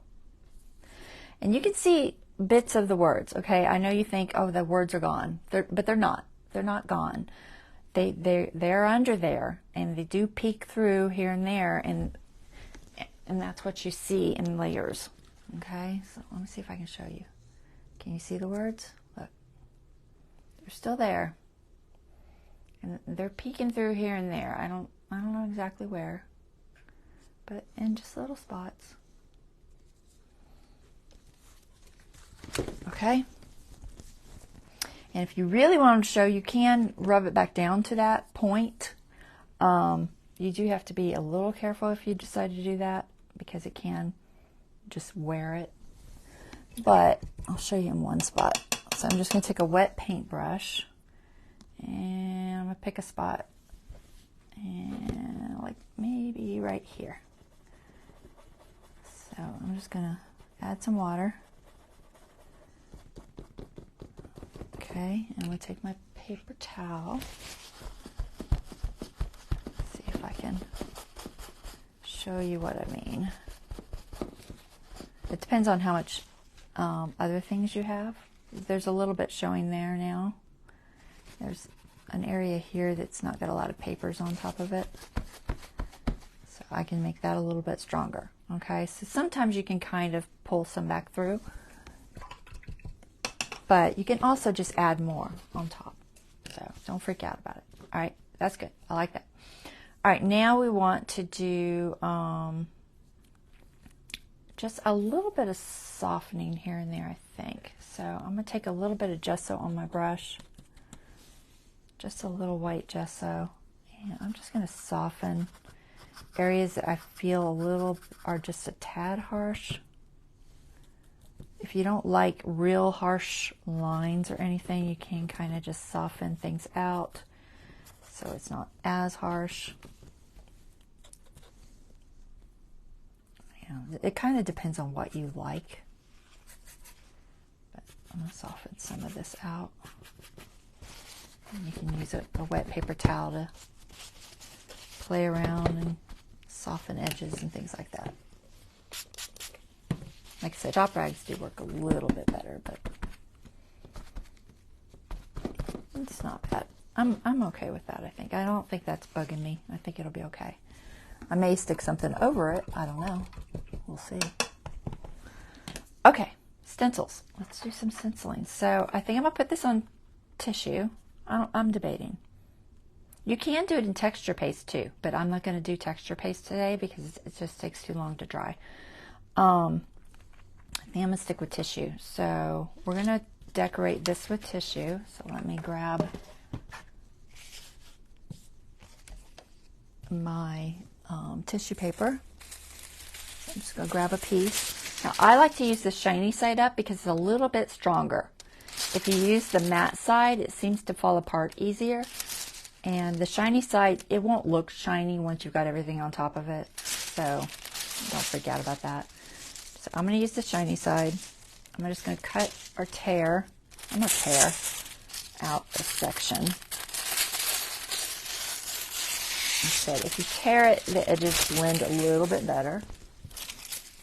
And you can see bits of the words. Okay, I know you think, oh, the words are gone, but they're not. They're not gone. They're under there, and they do peek through here and there, and that's what you see in layers. Okay, so let me see if I can show you. Can you see the words? Look, they're still there, and they're peeking through here and there. I don't know exactly where, but in just little spots. Okay, and if you really want to show, you can rub it back down to that point. You do have to be a little careful if you decide to do that, because it can just wear it. But I'll show you in one spot. So I'm just going to take a wet paintbrush, and I'm going to pick a spot, and like maybe right here. So I'm just going to add some water. Okay, and I'm going to take my paper towel. See if I can show you what I mean. It depends on how much other things you have. There's a little bit showing there now. There's an area here that's not got a lot of papers on top of it. So I can make that a little bit stronger. Okay, so sometimes you can kind of pull some back through, but you can also just add more on top. So don't freak out about it. All right, that's good. I like that. All right, now we want to do just a little bit of softening here and there, I think. So I'm going to take a little bit of gesso on my brush, just a little white gesso, and I'm just going to soften areas that I feel a little are just a tad harsh. If you don't like real harsh lines or anything, you can kind of just soften things out so it's not as harsh. It kind of depends on what you like. But I'm going to soften some of this out. And you can use a wet paper towel to play around and soften edges and things like that. Like I said, shop rags do work a little bit better, but it's not bad. I'm okay with that, I think. I don't think that's bugging me. I think it'll be okay. I may stick something over it. I don't know. We'll see. Okay, stencils. Let's do some stenciling. So I think I'm going to put this on tissue. I'm debating. You can do it in texture paste too, but I'm not going to do texture paste today because it just takes too long to dry. I think I'm going to stick with tissue. So we're going to decorate this with tissue. So let me grab my tissue paper. So I'm just going to grab a piece. Now I like to use the shiny side up because it's a little bit stronger. If you use the matte side, it seems to fall apart easier. And the shiny side, it won't look shiny once you've got everything on top of it. So don't freak out about that. So I'm going to use the shiny side. I'm just going to cut or tear. I'm going to tear out a section. Instead, if you tear it, the edges blend a little bit better.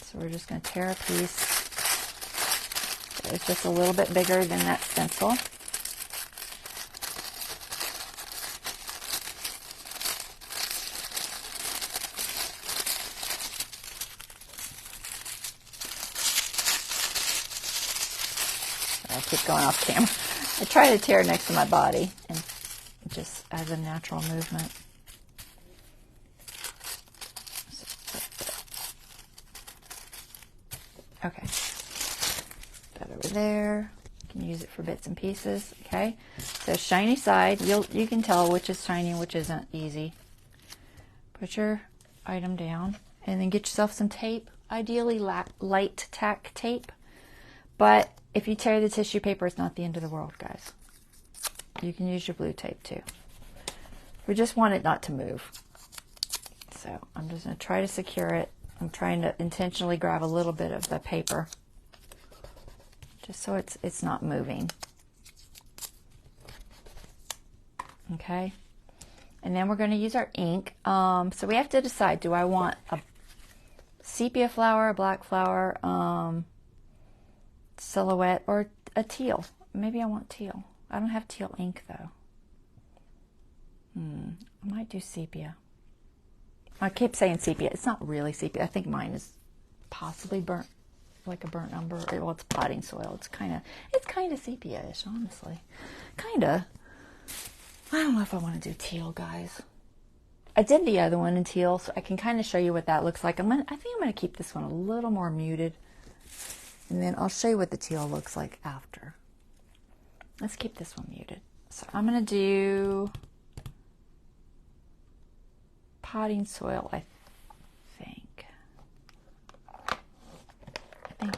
So we're just going to tear a piece. It's just a little bit bigger than that stencil. I keep going off camera. I try to tear next to my body and just as a natural movement. Okay, that over there. You can use it for bits and pieces. Okay, so shiny side. You can tell which is shiny and which isn't. Easy. Put your item down and then get yourself some tape. Ideally light tack tape. But if you tear the tissue paper, it's not the end of the world, guys. You can use your blue tape too. We just want it not to move. So I'm just going to try to secure it. I'm trying to intentionally grab a little bit of the paper just so it's not moving. Okay. And then we're going to use our ink. So we have to decide, do I want a sepia flower, a black flower, silhouette, or a teal? Maybe I want teal. I don't have teal ink though. I might do sepia. I keep saying sepia. It's not really sepia. I think mine is possibly burnt, like a burnt umber. Well, it's potting soil. It's kind of sepia-ish, honestly. Kind of. I don't know if I want to do teal, guys. I did the other one in teal, so I can kind of show you what that looks like. I think I'm going to keep this one a little more muted, and then I'll show you what the teal looks like after. Let's keep this one muted. So I'm going to do potting soil, I think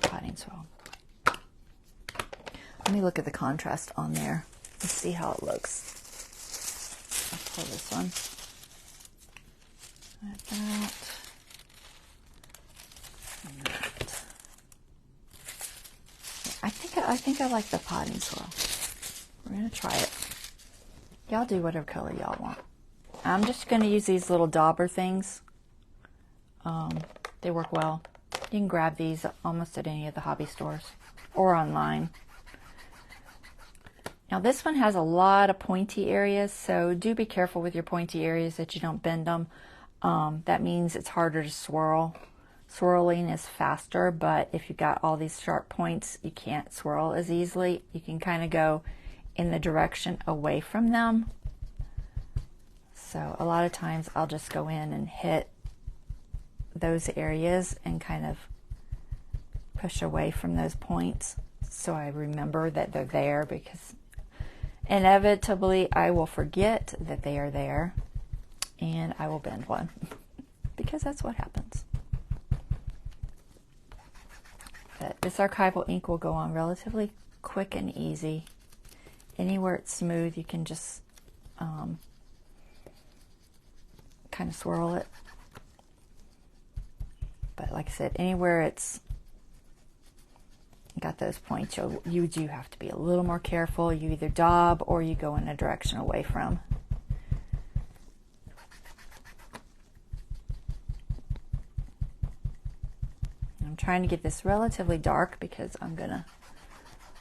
potting soil. Let me look at the contrast on there and see how it looks. I'll pull this one like that and that. I think I like the potting soil. We're gonna try it. Y'all do whatever color y'all want. I'm just going to use these little dauber things. They work well. You can grab these almost at any of the hobby stores or online. Now this one has a lot of pointy areas, so do be careful with your pointy areas that you don't bend them. That means it's harder to swirl. Swirling is faster, but if you've got all these sharp points, you can't swirl as easily. You can kind of go in the direction away from them. So a lot of times I'll just go in and hit those areas and kind of push away from those points so I remember that they're there, because inevitably I will forget that they are there and I will bend one because that's what happens. But this archival ink will go on relatively quick and easy. Anywhere it's smooth, you can just kind of swirl it. But like I said, anywhere it's got those points, you do have to be a little more careful. You either daub or you go in a direction away from. I'm trying to get this relatively dark because I'm gonna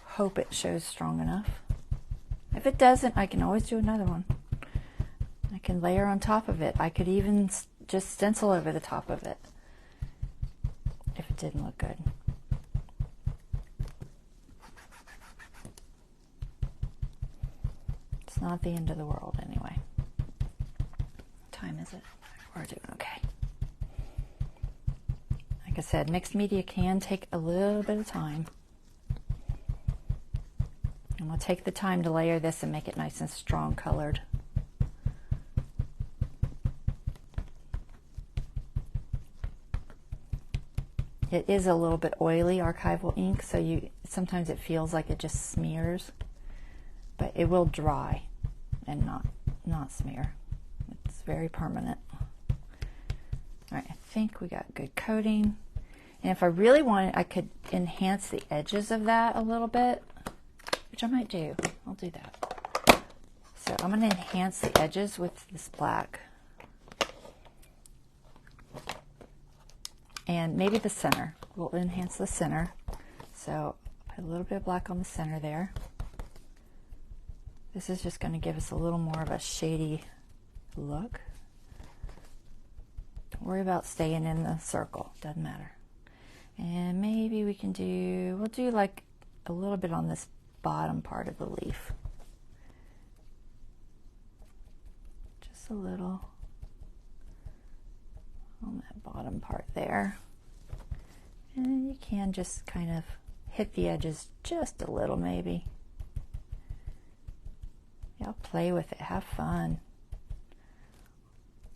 hope it shows strong enough. If it doesn't, I can always do another one. I can layer on top of it. I could even just stencil over the top of it if it didn't look good. It's not the end of the world anyway. What time is it? We're doing okay. Like I said, mixed media can take a little bit of time. And we'll take the time to layer this and make it nice and strong colored. It is a little bit oily, archival ink, so sometimes it feels like it just smears, but it will dry and not smear. It's very permanent. All right, I think we got good coating. And if I really wanted, I could enhance the edges of that a little bit, which I might do. I'll do that. So I'm going to enhance the edges with this black. And maybe the center. We'll enhance the center. So put a little bit of black on the center there. This is just going to give us a little more of a shady look. Don't worry about staying in the circle. Doesn't matter. And maybe we can do, we'll do like a little bit on this bottom part of the leaf. Just a little on that bottom part there. And you can just kind of hit the edges just a little maybe. Yeah, play with it, have fun.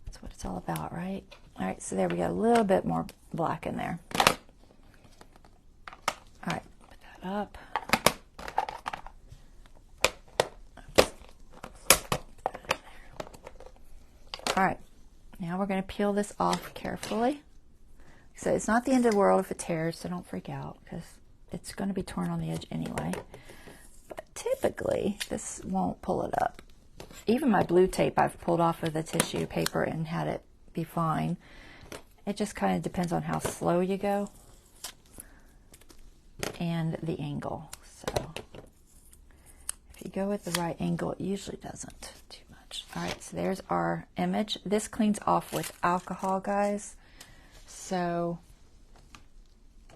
That's what it's all about, right? All right, so there we got a little bit more black in there. All right, put that up. Oops. Put that in there. All right, now we're going to peel this off carefully. So it's not the end of the world if it tears, so don't freak out because it's going to be torn on the edge anyway. But typically, this won't pull it up. Even my blue tape I've pulled off of the tissue paper and had it be fine. It just kind of depends on how slow you go and the angle. So if you go with the right angle, it usually doesn't too much. All right, so there's our image. This cleans off with alcohol, guys. So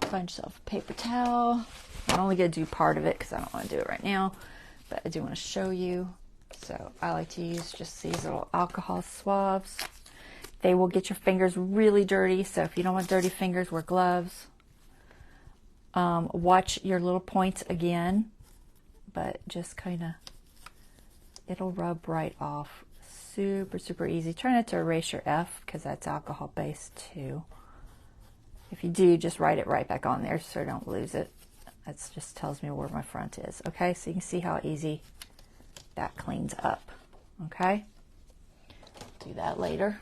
find yourself a paper towel. I'm only going to do part of it because I don't want to do it right now, but I do want to show you. So I like to use just these little alcohol swabs. They will get your fingers really dirty, so if you don't want dirty fingers, wear gloves. Watch your little points again, but just kind of, it'll rub right off. Super, super easy. Try not to erase your F because that's alcohol based too. If you do, just write it right back on there so don't lose it. That just tells me where my front is. Okay, so you can see how easy that cleans up. Okay, do that later.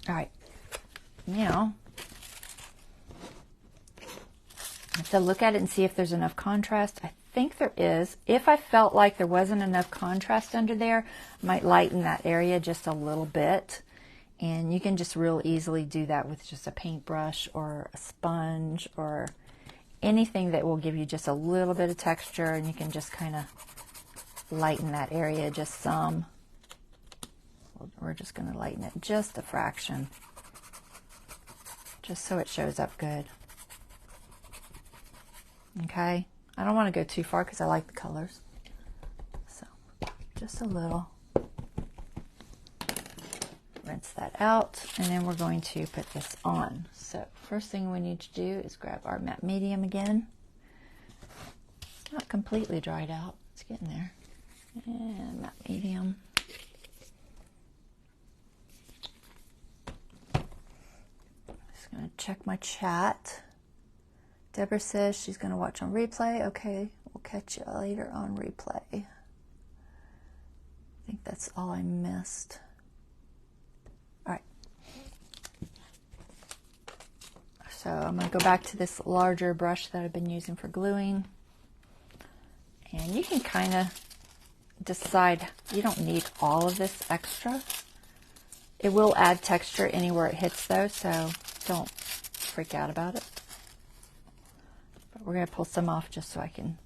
All right, now I have to look at it and see if there's enough contrast. I think there is. If I felt like there wasn't enough contrast under there, I might lighten that area just a little bit. And you can just real easily do that with just a paintbrush or a sponge or anything that will give you just a little bit of texture, and you can just kind of lighten that area just some. We're just going to lighten it just a fraction, just so it shows up good. Okay, I don't want to go too far because I like the colors. So just a little. Rinse that out, and then we're going to put this on. So first thing we need to do is grab our matte medium again. It's not completely dried out. It's getting there. And matte medium. Just going to check my chat. Deborah says she's going to watch on replay. Okay, we'll catch you later on replay. I think that's all I missed. All right. So I'm going to go back to this larger brush that I've been using for gluing. And you can kind of decide, you don't need all of this extra. It will add texture anywhere it hits though, so don't freak out about it. But we're going to pull some off just so I can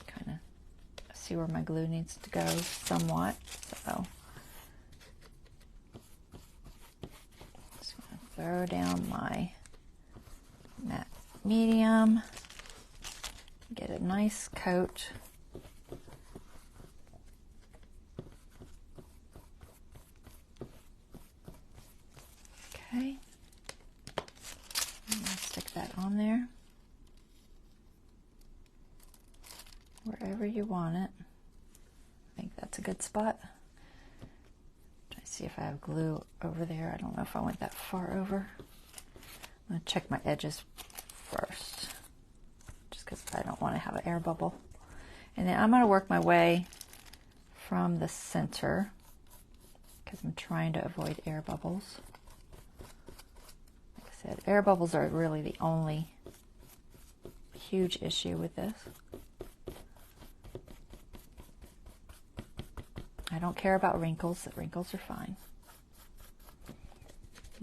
kind of see where my glue needs to go somewhat. So just going to throw down my matte medium, get a nice coat. Okay, I'm going to stick that on there wherever you want it. I think that's a good spot. Try to see if I have glue over there. I don't know if I went that far over. I'm going to check my edges first, just because I don't want to have an air bubble. And then I'm going to work my way from the center, because I'm trying to avoid air bubbles. said, air bubbles are really the only huge issue with this. I don't care about wrinkles. The wrinkles are fine.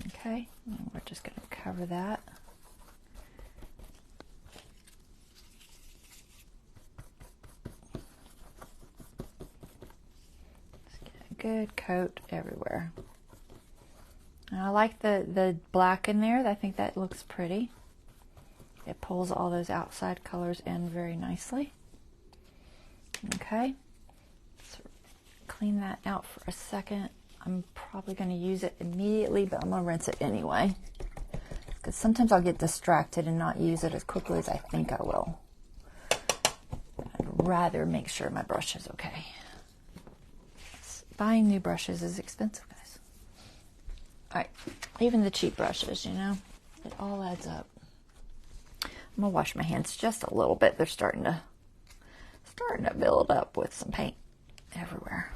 Okay, and we're just going to cover that. Just get a good coat everywhere. And I like the black in there. I think that looks pretty. It pulls all those outside colors in very nicely. Okay, so clean that out for a second. I'm probably going to use it immediately, but I'm going to rinse it anyway. Because sometimes I'll get distracted and not use it as quickly as I think I will. I'd rather make sure my brush is okay. Buying new brushes is expensive, guys. Alright, even the cheap brushes, you know, it all adds up. I'm going to wash my hands just a little bit. They're starting to build up with some paint everywhere.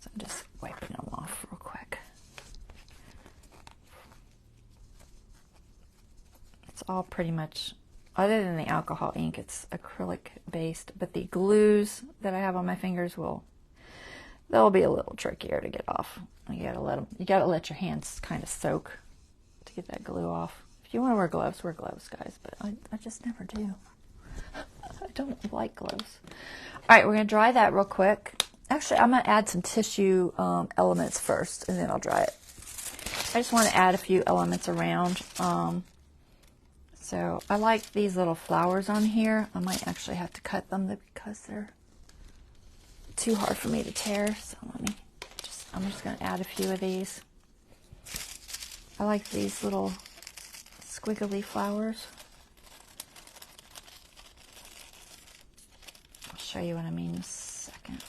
So I'm just wiping them off real quick. It's all pretty much, other than the alcohol ink, it's acrylic based, but the glues that I have on my fingers they'll be a little trickier to get off. You gotta let your hands kind of soak to get that glue off. If you want to wear gloves, guys, but I just never do. I don't like gloves. All right, we're gonna dry that real quick. Actually, I'm going to add some tissue elements first, and then I'll dry it. I just want to add a few elements around. So I like these little flowers on here. I might actually have to cut them because they're too hard for me to tear. So I'm just going to add a few of these. I like these little squiggly flowers. I'll show you what I mean in a second.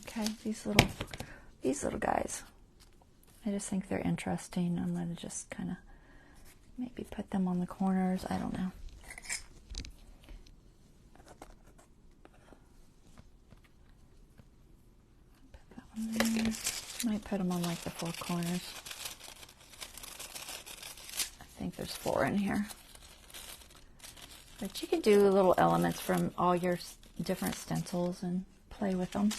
Okay, these little guys. I just think they're interesting. I'm going to just kind of maybe put them on the corners. I don't know. Put that one there. Might put them on like the 4 corners. I think there's 4 in here. But you can do little elements from all your different stencils and play with them.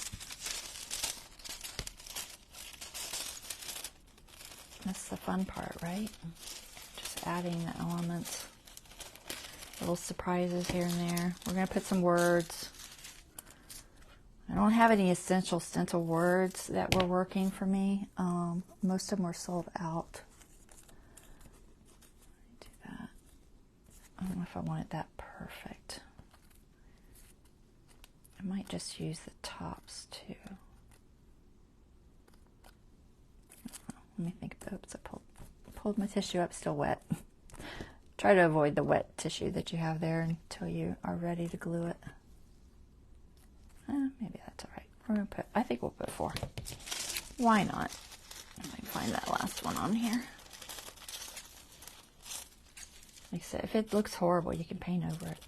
That's the fun part, right? Just adding the elements. Little surprises here and there. We're going to put some words. I don't have any Essential Stencil words that were working for me. Most of them were sold out. Do that. I don't know if I want it that perfect. I might just use the tops too. Let me think. Oops, I pulled my tissue up, still wet. Try to avoid the wet tissue that you have there until you are ready to glue it. Maybe that's all right. We're gonna put, I think we'll put 4. Why not? Let me find that last one on here. Like I said, if it looks horrible, you can paint over it.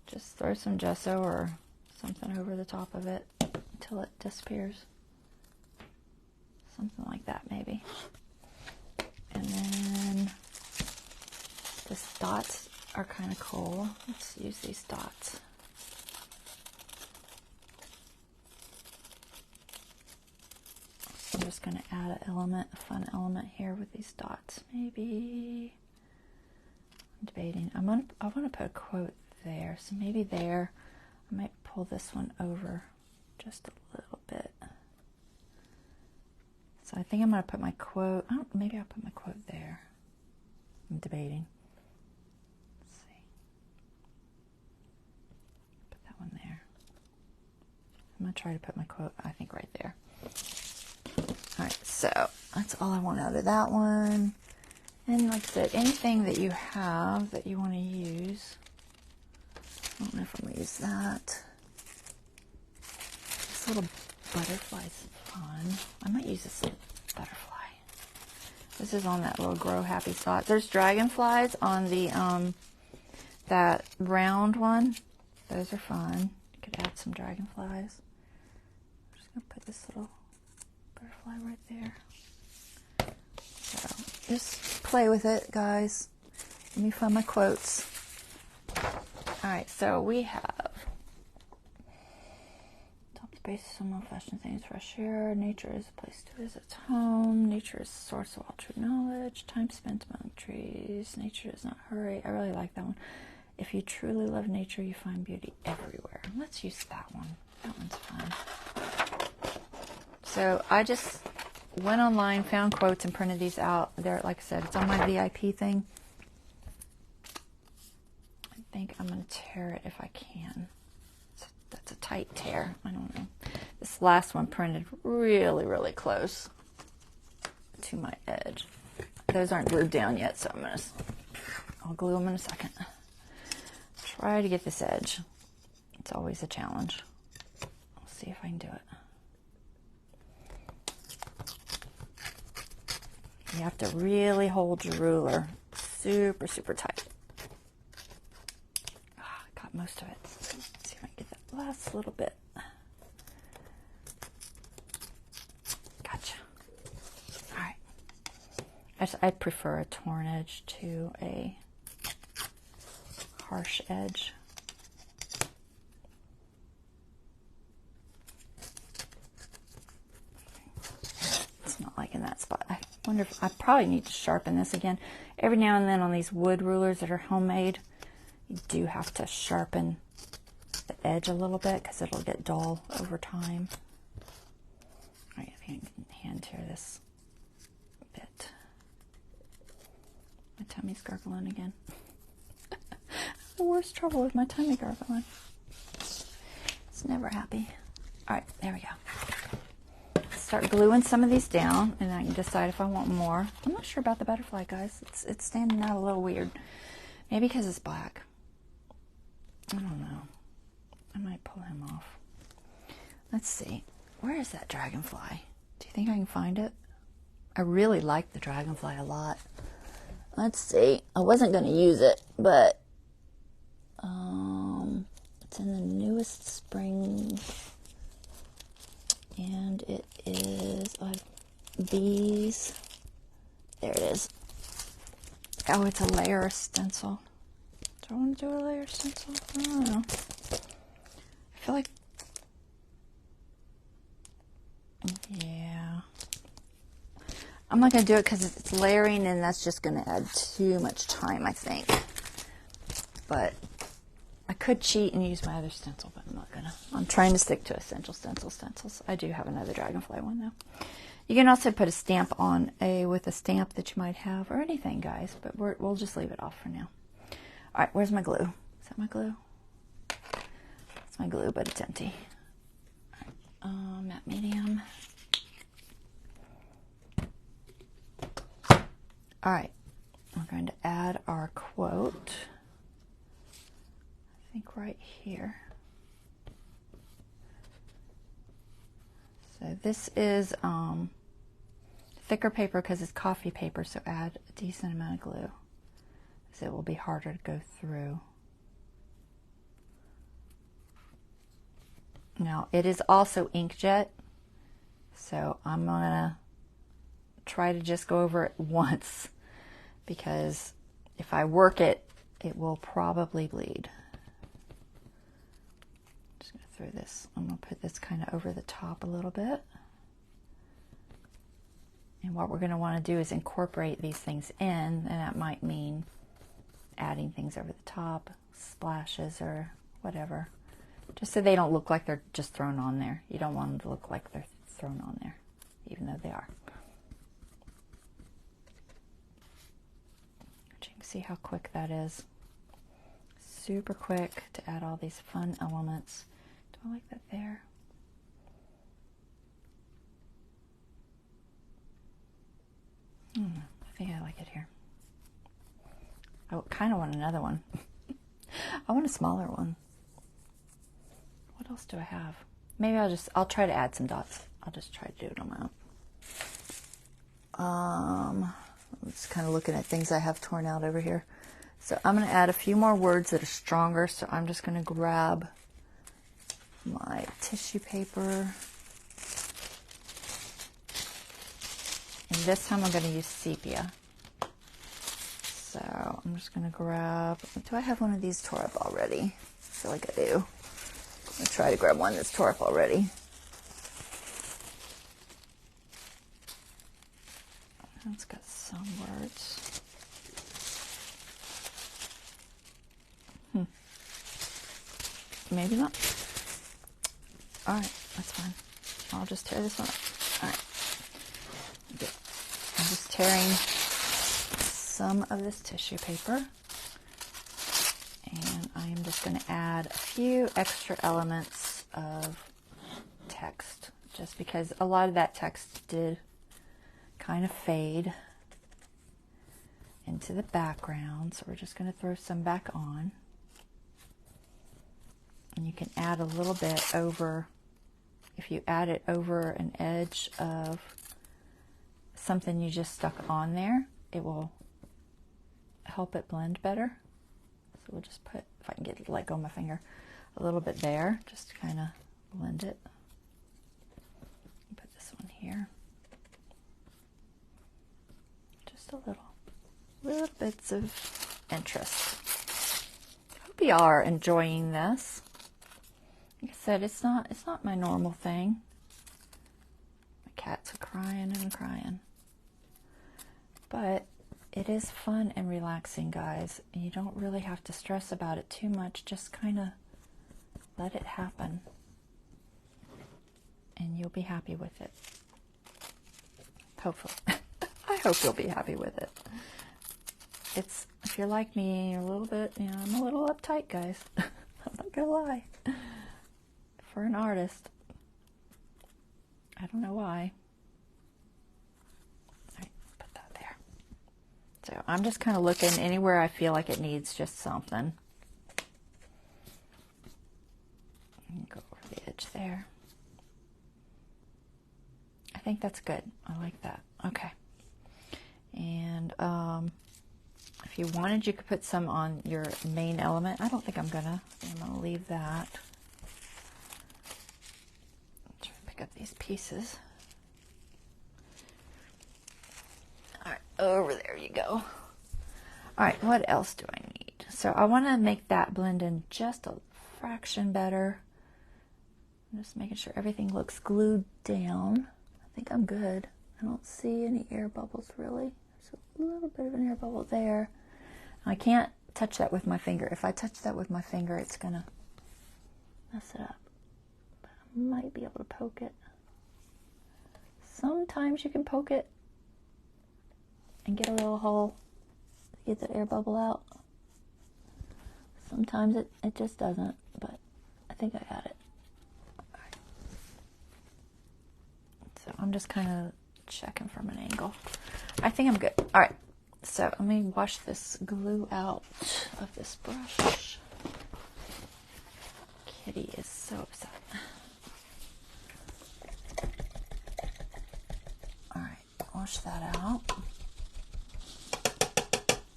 Just throw some gesso or something over the top of it until it disappears. Something like that, maybe. And then the dots are kind of cool. Let's use these dots. So I'm just going to add an element, a fun element here with these dots. Maybe, I'm debating. I want to put a quote there. So maybe there. I might pull this one over just a little bit. So I think I'm going to put my quote, maybe I'll put my quote there. I'm debating. Let's see. Put that one there. I'm going to try to put my quote, I think, right there. Alright, so that's all I want out of that one. And like I said, anything that you have that you want to use. I don't know if I'm going to use that. This little butterfly's fun. I might use this little butterfly. This is on that little Grow Happy spot. There's dragonflies on the that round one, Those are fun. You could add some dragonflies. I'm just going to put this little butterfly right there. So just play with it, guys. Let me find my quotes. Alright, so we have top space is some old-fashioned things, fresh air. Nature is a place to visit home. Nature is the source of all true knowledge. Time spent among trees. Nature does not hurry. I really like that one. If you truly love nature, you find beauty everywhere. Let's use that one. That one's fun. So I just went online, found quotes, and printed these out. There, like I said, it's on my VIP thing. I think I'm going to tear it if I can. That's a tight tear. I don't know. This last one printed really, really close to my edge. Those aren't glued down yet, so I'll glue them in a second. Try to get this edge. It's always a challenge. I'll see if I can do it. You have to really hold your ruler super, super tight. Oh, I got most of it. Let's see if I can get that last little bit. Gotcha. All right. I prefer a torn edge to a harsh edge. It's not liking that spot. I wonder if I probably need to sharpen this again. Every now and then on these wood rulers that are homemade, you do have to sharpen the edge a little bit because it'll get dull over time. All right, I can hand tear this bit. My tummy's gargling again. The worst trouble with my tummy gargling. It's never happy. All right, there we go. Start gluing some of these down, and I can decide if I want more. I'm not sure about the butterfly, guys. It's standing out a little weird. Maybe because it's black. I don't know. I might pull him off. Let's see. Where is that dragonfly? Do you think I can find it? I really like the dragonfly a lot. Let's see. I wasn't going to use it, but it's in the newest spring, and it is bees. There it is. Oh, it's a layer stencil. Do I want to do a layer stencil? I don't know. I feel like, yeah. I'm not going to do it because it's layering, and that's just going to add too much time, I think. But I could cheat and use my other stencil, but I'm not going to. I'm trying to stick to Essential Stencils. I do have another dragonfly one, though. You can also put a stamp on with a stamp that you might have, or anything, guys, but we'll just leave it off for now. All right, where's my glue? Is that my glue? It's my glue, but it's empty. All right, matte medium. All right, we're going to add our quote. I think right here. So this is thicker paper because it's coffee paper, so add a decent amount of glue, so it will be harder to go through. Now, it is also inkjet, so I'm going to try to just go over it once, because if I work it, it will probably bleed. I'm just going to throw this, I'm going to put this kind of over the top a little bit. And what we're going to want to do is incorporate these things in, and that might mean adding things over the top, splashes or whatever, just so they don't look like they're just thrown on there. You don't want them to look like they're thrown on there, even though they are. But you can see how quick that is. Super quick to add all these fun elements. Do I like that there? I think I like it here. I kind of want another one. I want a smaller one. What else do I have? Maybe I'll try to add some dots. I'll just try to do it on my own. I'm just kind of looking at things I have torn out over here. So I'm going to add a few more words that are stronger. So I'm just going to grab my tissue paper. And this time I'm going to use sepia. So I'm just going to grab, do I have one of these tore up already? I feel like I do. I'm going to try to grab one that's tore up already. It's got some words. Maybe not. All right, that's fine. I'll just tear this one up. All right. Okay. I'm just tearing some of this tissue paper. And I am just going to add a few extra elements of text, just because a lot of that text did kind of fade into the background. So we're just going to throw some back on. And you can add a little bit over, if you add it over an edge of something you just stuck on there, it will help it blend better. So we'll just put, if I can get it, let go of my finger, a little bit there, just to kind of blend it. Put this one here. Just a little bits of interest. Hope you are enjoying this. Like I said, it's not my normal thing. My cats are crying and crying. But it is fun and relaxing, guys. And you don't really have to stress about it too much. Just kind of let it happen. And you'll be happy with it. Hopefully. I hope you'll be happy with it. It's, if you're like me, you're a little bit, you know, I'm a little uptight, guys. I'm not gonna lie. For an artist. I don't know why. All right, put that there. So I'm just kind of looking anywhere I feel like it needs just something. And go over the edge there. I think that's good. I like that. Okay. And if you wanted, you could put some on your main element. I don't think I'm gonna leave that. Try to pick up these pieces. All right, over there you go. All right, what else do I need? So I want to make that blend in just a fraction better. I'm just making sure everything looks glued down. I think I'm good. I don't see any air bubbles really. There's a little bit of an air bubble there. I can't touch that with my finger. If I touch that with my finger, it's gonna mess it up. But I might be able to poke it. Sometimes you can poke it and get a little hole to get the air bubble out. Sometimes it just doesn't, but I think I got it. Right. So I'm just kind of checking from an angle. I think I'm good. All right. So let me wash this glue out of this brush. Kitty is so upset. All right, wash that out.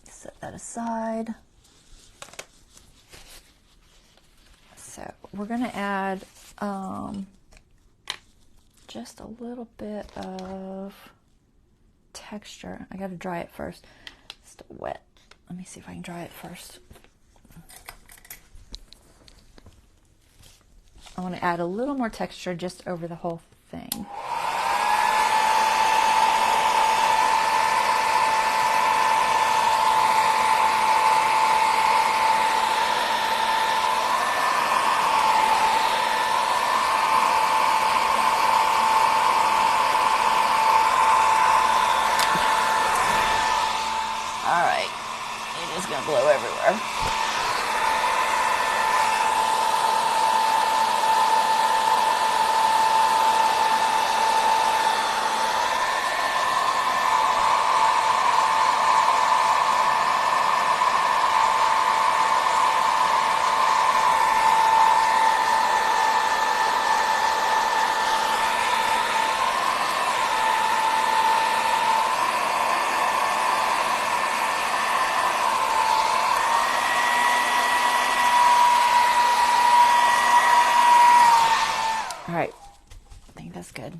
Set that aside. So we're going to add just a little bit of texture. I got to dry it first. It's still wet. Let me see if I can dry it first. I want to add a little more texture just over the whole thing. Blow everywhere. think that's good.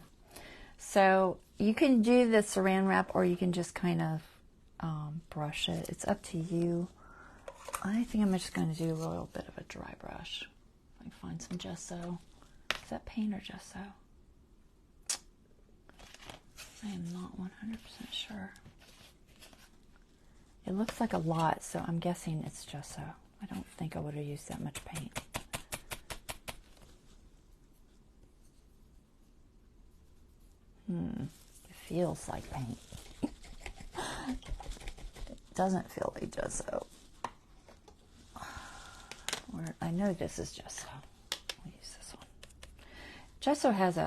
So you can do the saran wrap, or you can just kind of brush it. It's up to you. I think I'm just going to do a little bit of a dry brush. I can find some gesso. Is that paint or gesso? I am not 100% sure. It looks like a lot, so I'm guessing it's gesso. I don't think I would have used that much paint. It feels like paint. It doesn't feel like gesso. I know this is gesso. I'll use this one. Gesso has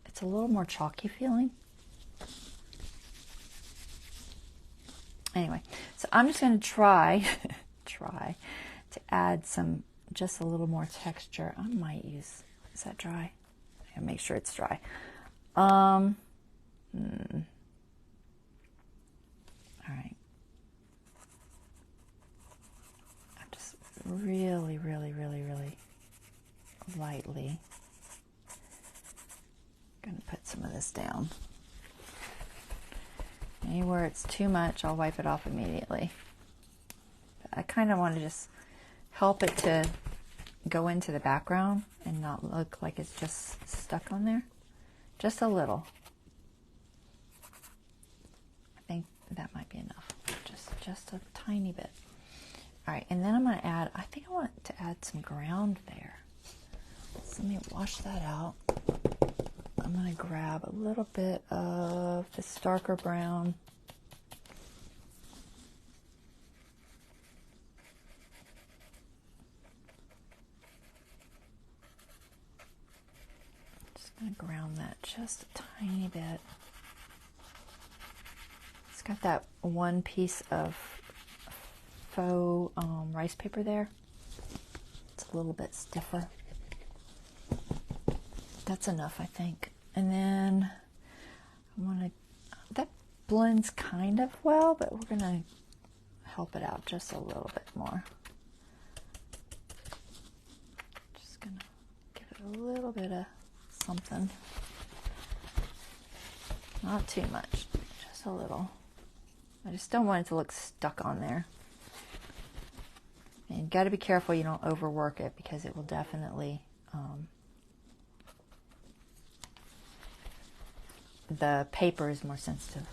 it's a little more chalky feeling. Anyway, so I'm just going to try to add just a little more texture. I might use, is that dry? I gotta make sure it's dry. All right. I'm just really lightly going to put some of this down. Anywhere it's too much, I'll wipe it off immediately. I kind of want to just help it to go into the background and not look like it's just stuck on there. Just a little. I think that might be enough. Just a tiny bit. All right, and then I'm going to add, I think I want to add some ground there. So let me wash that out. I'm going to grab a little bit of this darker brown. Just going to ground that just a tiny bit. It's got that one piece of faux rice paper there. It's a little bit stiffer. That's enough, I think. And then I want to, that blends kind of well, but we're going to help it out just a little bit more. Just going to give it a little bit of something. Not too much, just a little. I just don't want it to look stuck on there. And you got to be careful you don't overwork it, because it will definitely the paper is more sensitive.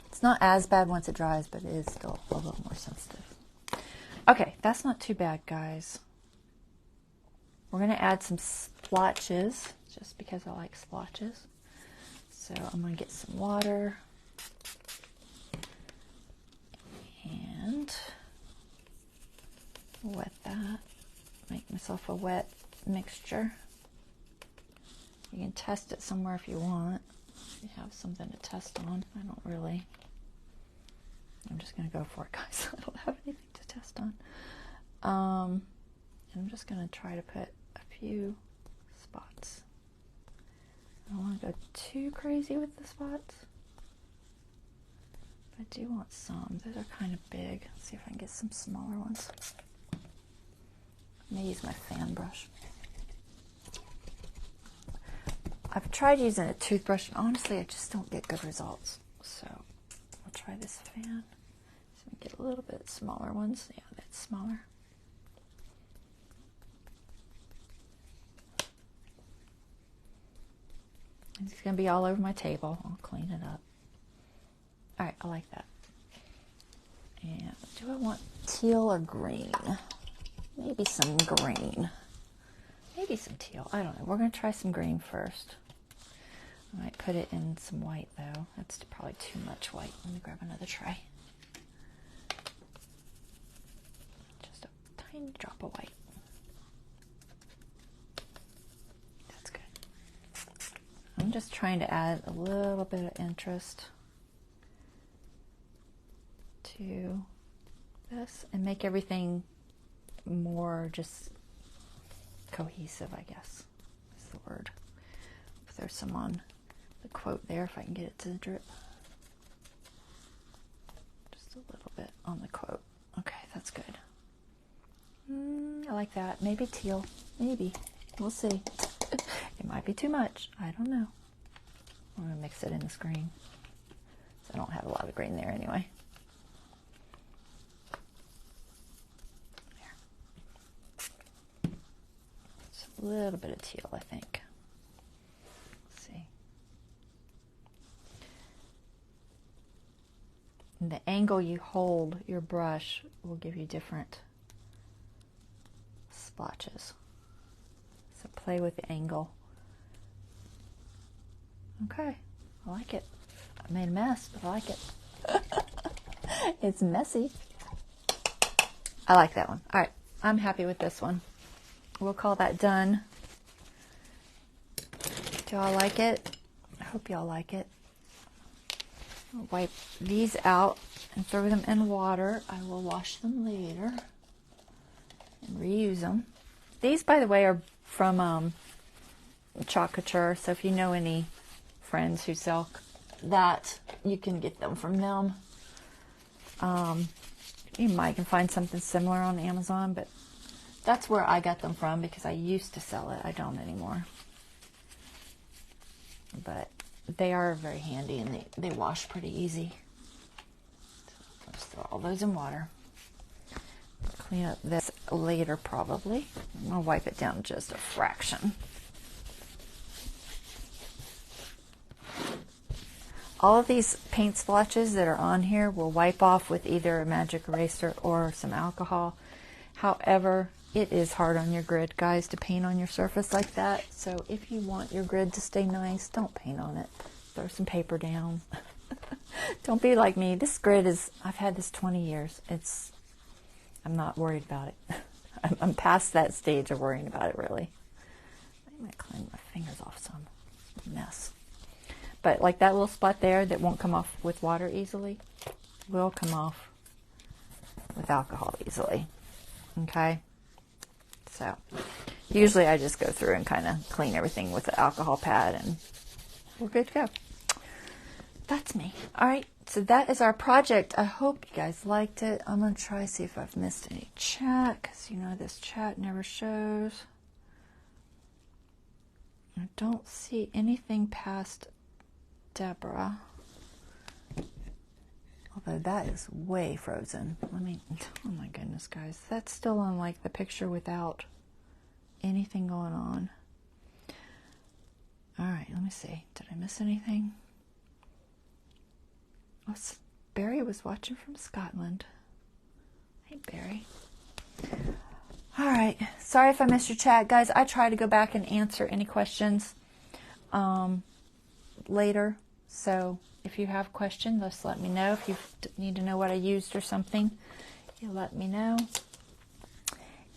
It's not as bad once it dries, but it is still a little more sensitive. Okay, that's not too bad, guys. We're going to add some splotches, just because I like splotches. So I'm going to get some water and wet that. Make myself a wet mixture. You can test it somewhere if you want. You have something to test on. I don't really. I'm just going to go for it, guys. I don't have anything to test on. I'm just going to try to put a few spots. I don't want to go too crazy with the spots. But I do want some. Those are kind of big. Let's see if I can get some smaller ones. I'm going to use my fan brush. I've tried using a toothbrush, and honestly, I just don't get good results. So I'll try this fan. So we get a little bit smaller ones. Yeah, that's smaller. It's going to be all over my table. I'll clean it up. All right, I like that. And do I want teal or green? Maybe some green. Maybe some teal. I don't know. We're going to try some green first. I might put it in some white, though. That's probably too much white. Let me grab another tray. Just a tiny drop of white. That's good. I'm just trying to add a little bit of interest to this and make everything more just cohesive, I guess is the word. If there's some on the quote there, if I can get it to drip. Just a little bit on the quote. Okay, that's good. I like that. Maybe teal. Maybe. We'll see. It might be too much. I don't know. I'm going to mix it in this green. So I don't have a lot of green there anyway. There. Just a little bit of teal, I think. Let's see. And the angle you hold your brush will give you different splotches. So play with the angle. Okay, I like it. I made a mess, but I like it. It's messy. I like that one. All right, I'm happy with this one. We'll call that done. Do y'all like it? I hope y'all like it. I'll wipe these out and throw them in water. I will wash them later and reuse them. These, by the way, are from Chalk Couture, so if you know any friends who sell that, you can get them from them. You might can find something similar on Amazon, but that's where I got them from because I used to sell it. I don't anymore. But they are very handy and they wash pretty easy. So just throw all those in water. Clean up this later probably. I'm going to wipe it down just a fraction. All of these paint splotches that are on here will wipe off with either a magic eraser or some alcohol. However, it is hard on your grid, guys, to paint on your surface like that. So if you want your grid to stay nice, don't paint on it. Throw some paper down. Don't be like me. This grid is, I've had this 20 years. I'm not worried about it. I'm past that stage of worrying about it, really. I might clean my fingers off some. It's a mess. But like that little spot there that won't come off with water easily will come off with alcohol easily. Okay? So usually I just go through and kind of clean everything with the alcohol pad and we're good to go. That's me. All right. So that is our project. I hope you guys liked it. I'm going to try to see if I've missed any chat because you know this chat never shows. I don't see anything past Deborah. Although that is way frozen. Oh my goodness, guys. That's still on like the picture without anything going on. All right, let me see. Did I miss anything? Oh, Barry was watching from Scotland. Hey, Barry. All right. Sorry if I missed your chat, guys. I try to go back and answer any questions later. So if you have questions, just let me know. If you need to know what I used or something, you let me know.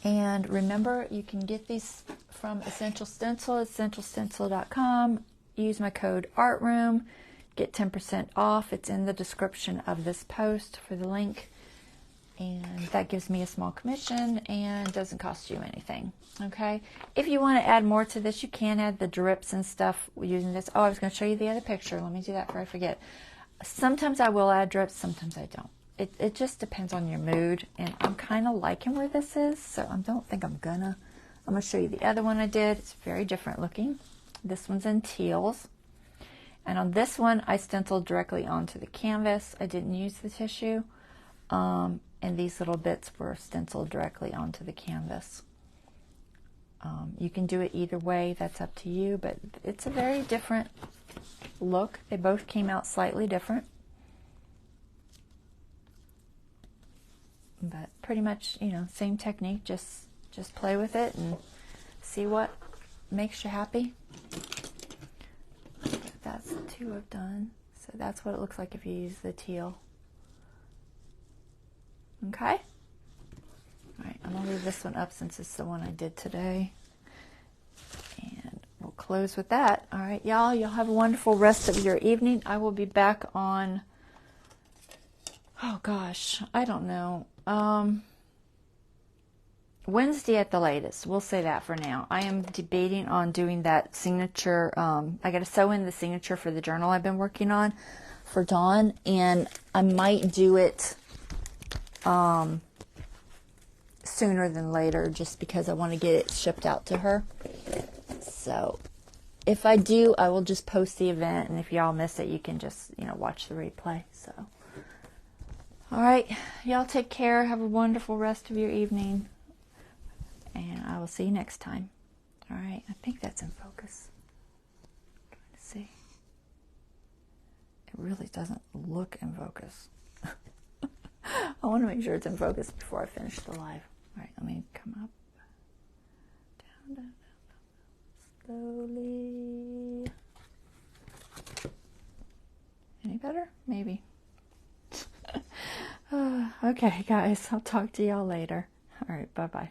And remember, you can get these from Essential Stencil, essentialstencil.com. Use my code ARTROOM. Get 10% off. It's in the description of this post for the link. And that gives me a small commission and doesn't cost you anything. Okay? If you want to add more to this, you can add the drips and stuff using this. Oh, I was going to show you the other picture. Let me do that before I forget. Sometimes I will add drips, sometimes I don't. It just depends on your mood. And I'm kind of liking where this is, so I don't think I'm going to show you the other one I did. It's very different looking. This one's in teals. And on this one, I stenciled directly onto the canvas. I didn't use the tissue. And these little bits were stenciled directly onto the canvas. You can do it either way. That's up to you. But it's a very different look. They both came out slightly different. But pretty much, you know, same technique. Just play with it and see what makes you happy. That's two I've done. So that's what it looks like if you use the teal. Okay? Alright, I'm going to leave this one up since it's the one I did today. And we'll close with that. Alright, y'all have a wonderful rest of your evening. I will be back on, oh gosh, I don't know. Wednesday at the latest. We'll say that for now. I am debating on doing that signature. I got to sew in the signature for the journal I've been working on for Dawn, and I might do it sooner than later just because I want to get it shipped out to her. So if I do, I will just post the event, and if y'all miss it, you can just, you know, watch the replay. So, all right, y'all take care. Have a wonderful rest of your evening, and I will see you next time. All right, I think that's in focus. I'm trying to see. It really doesn't look in focus. I want to make sure it's in focus before I finish the live. All right, let me come up. Down, down, down, slowly. Any better? Maybe. Okay, guys, I'll talk to y'all later. All right, bye-bye.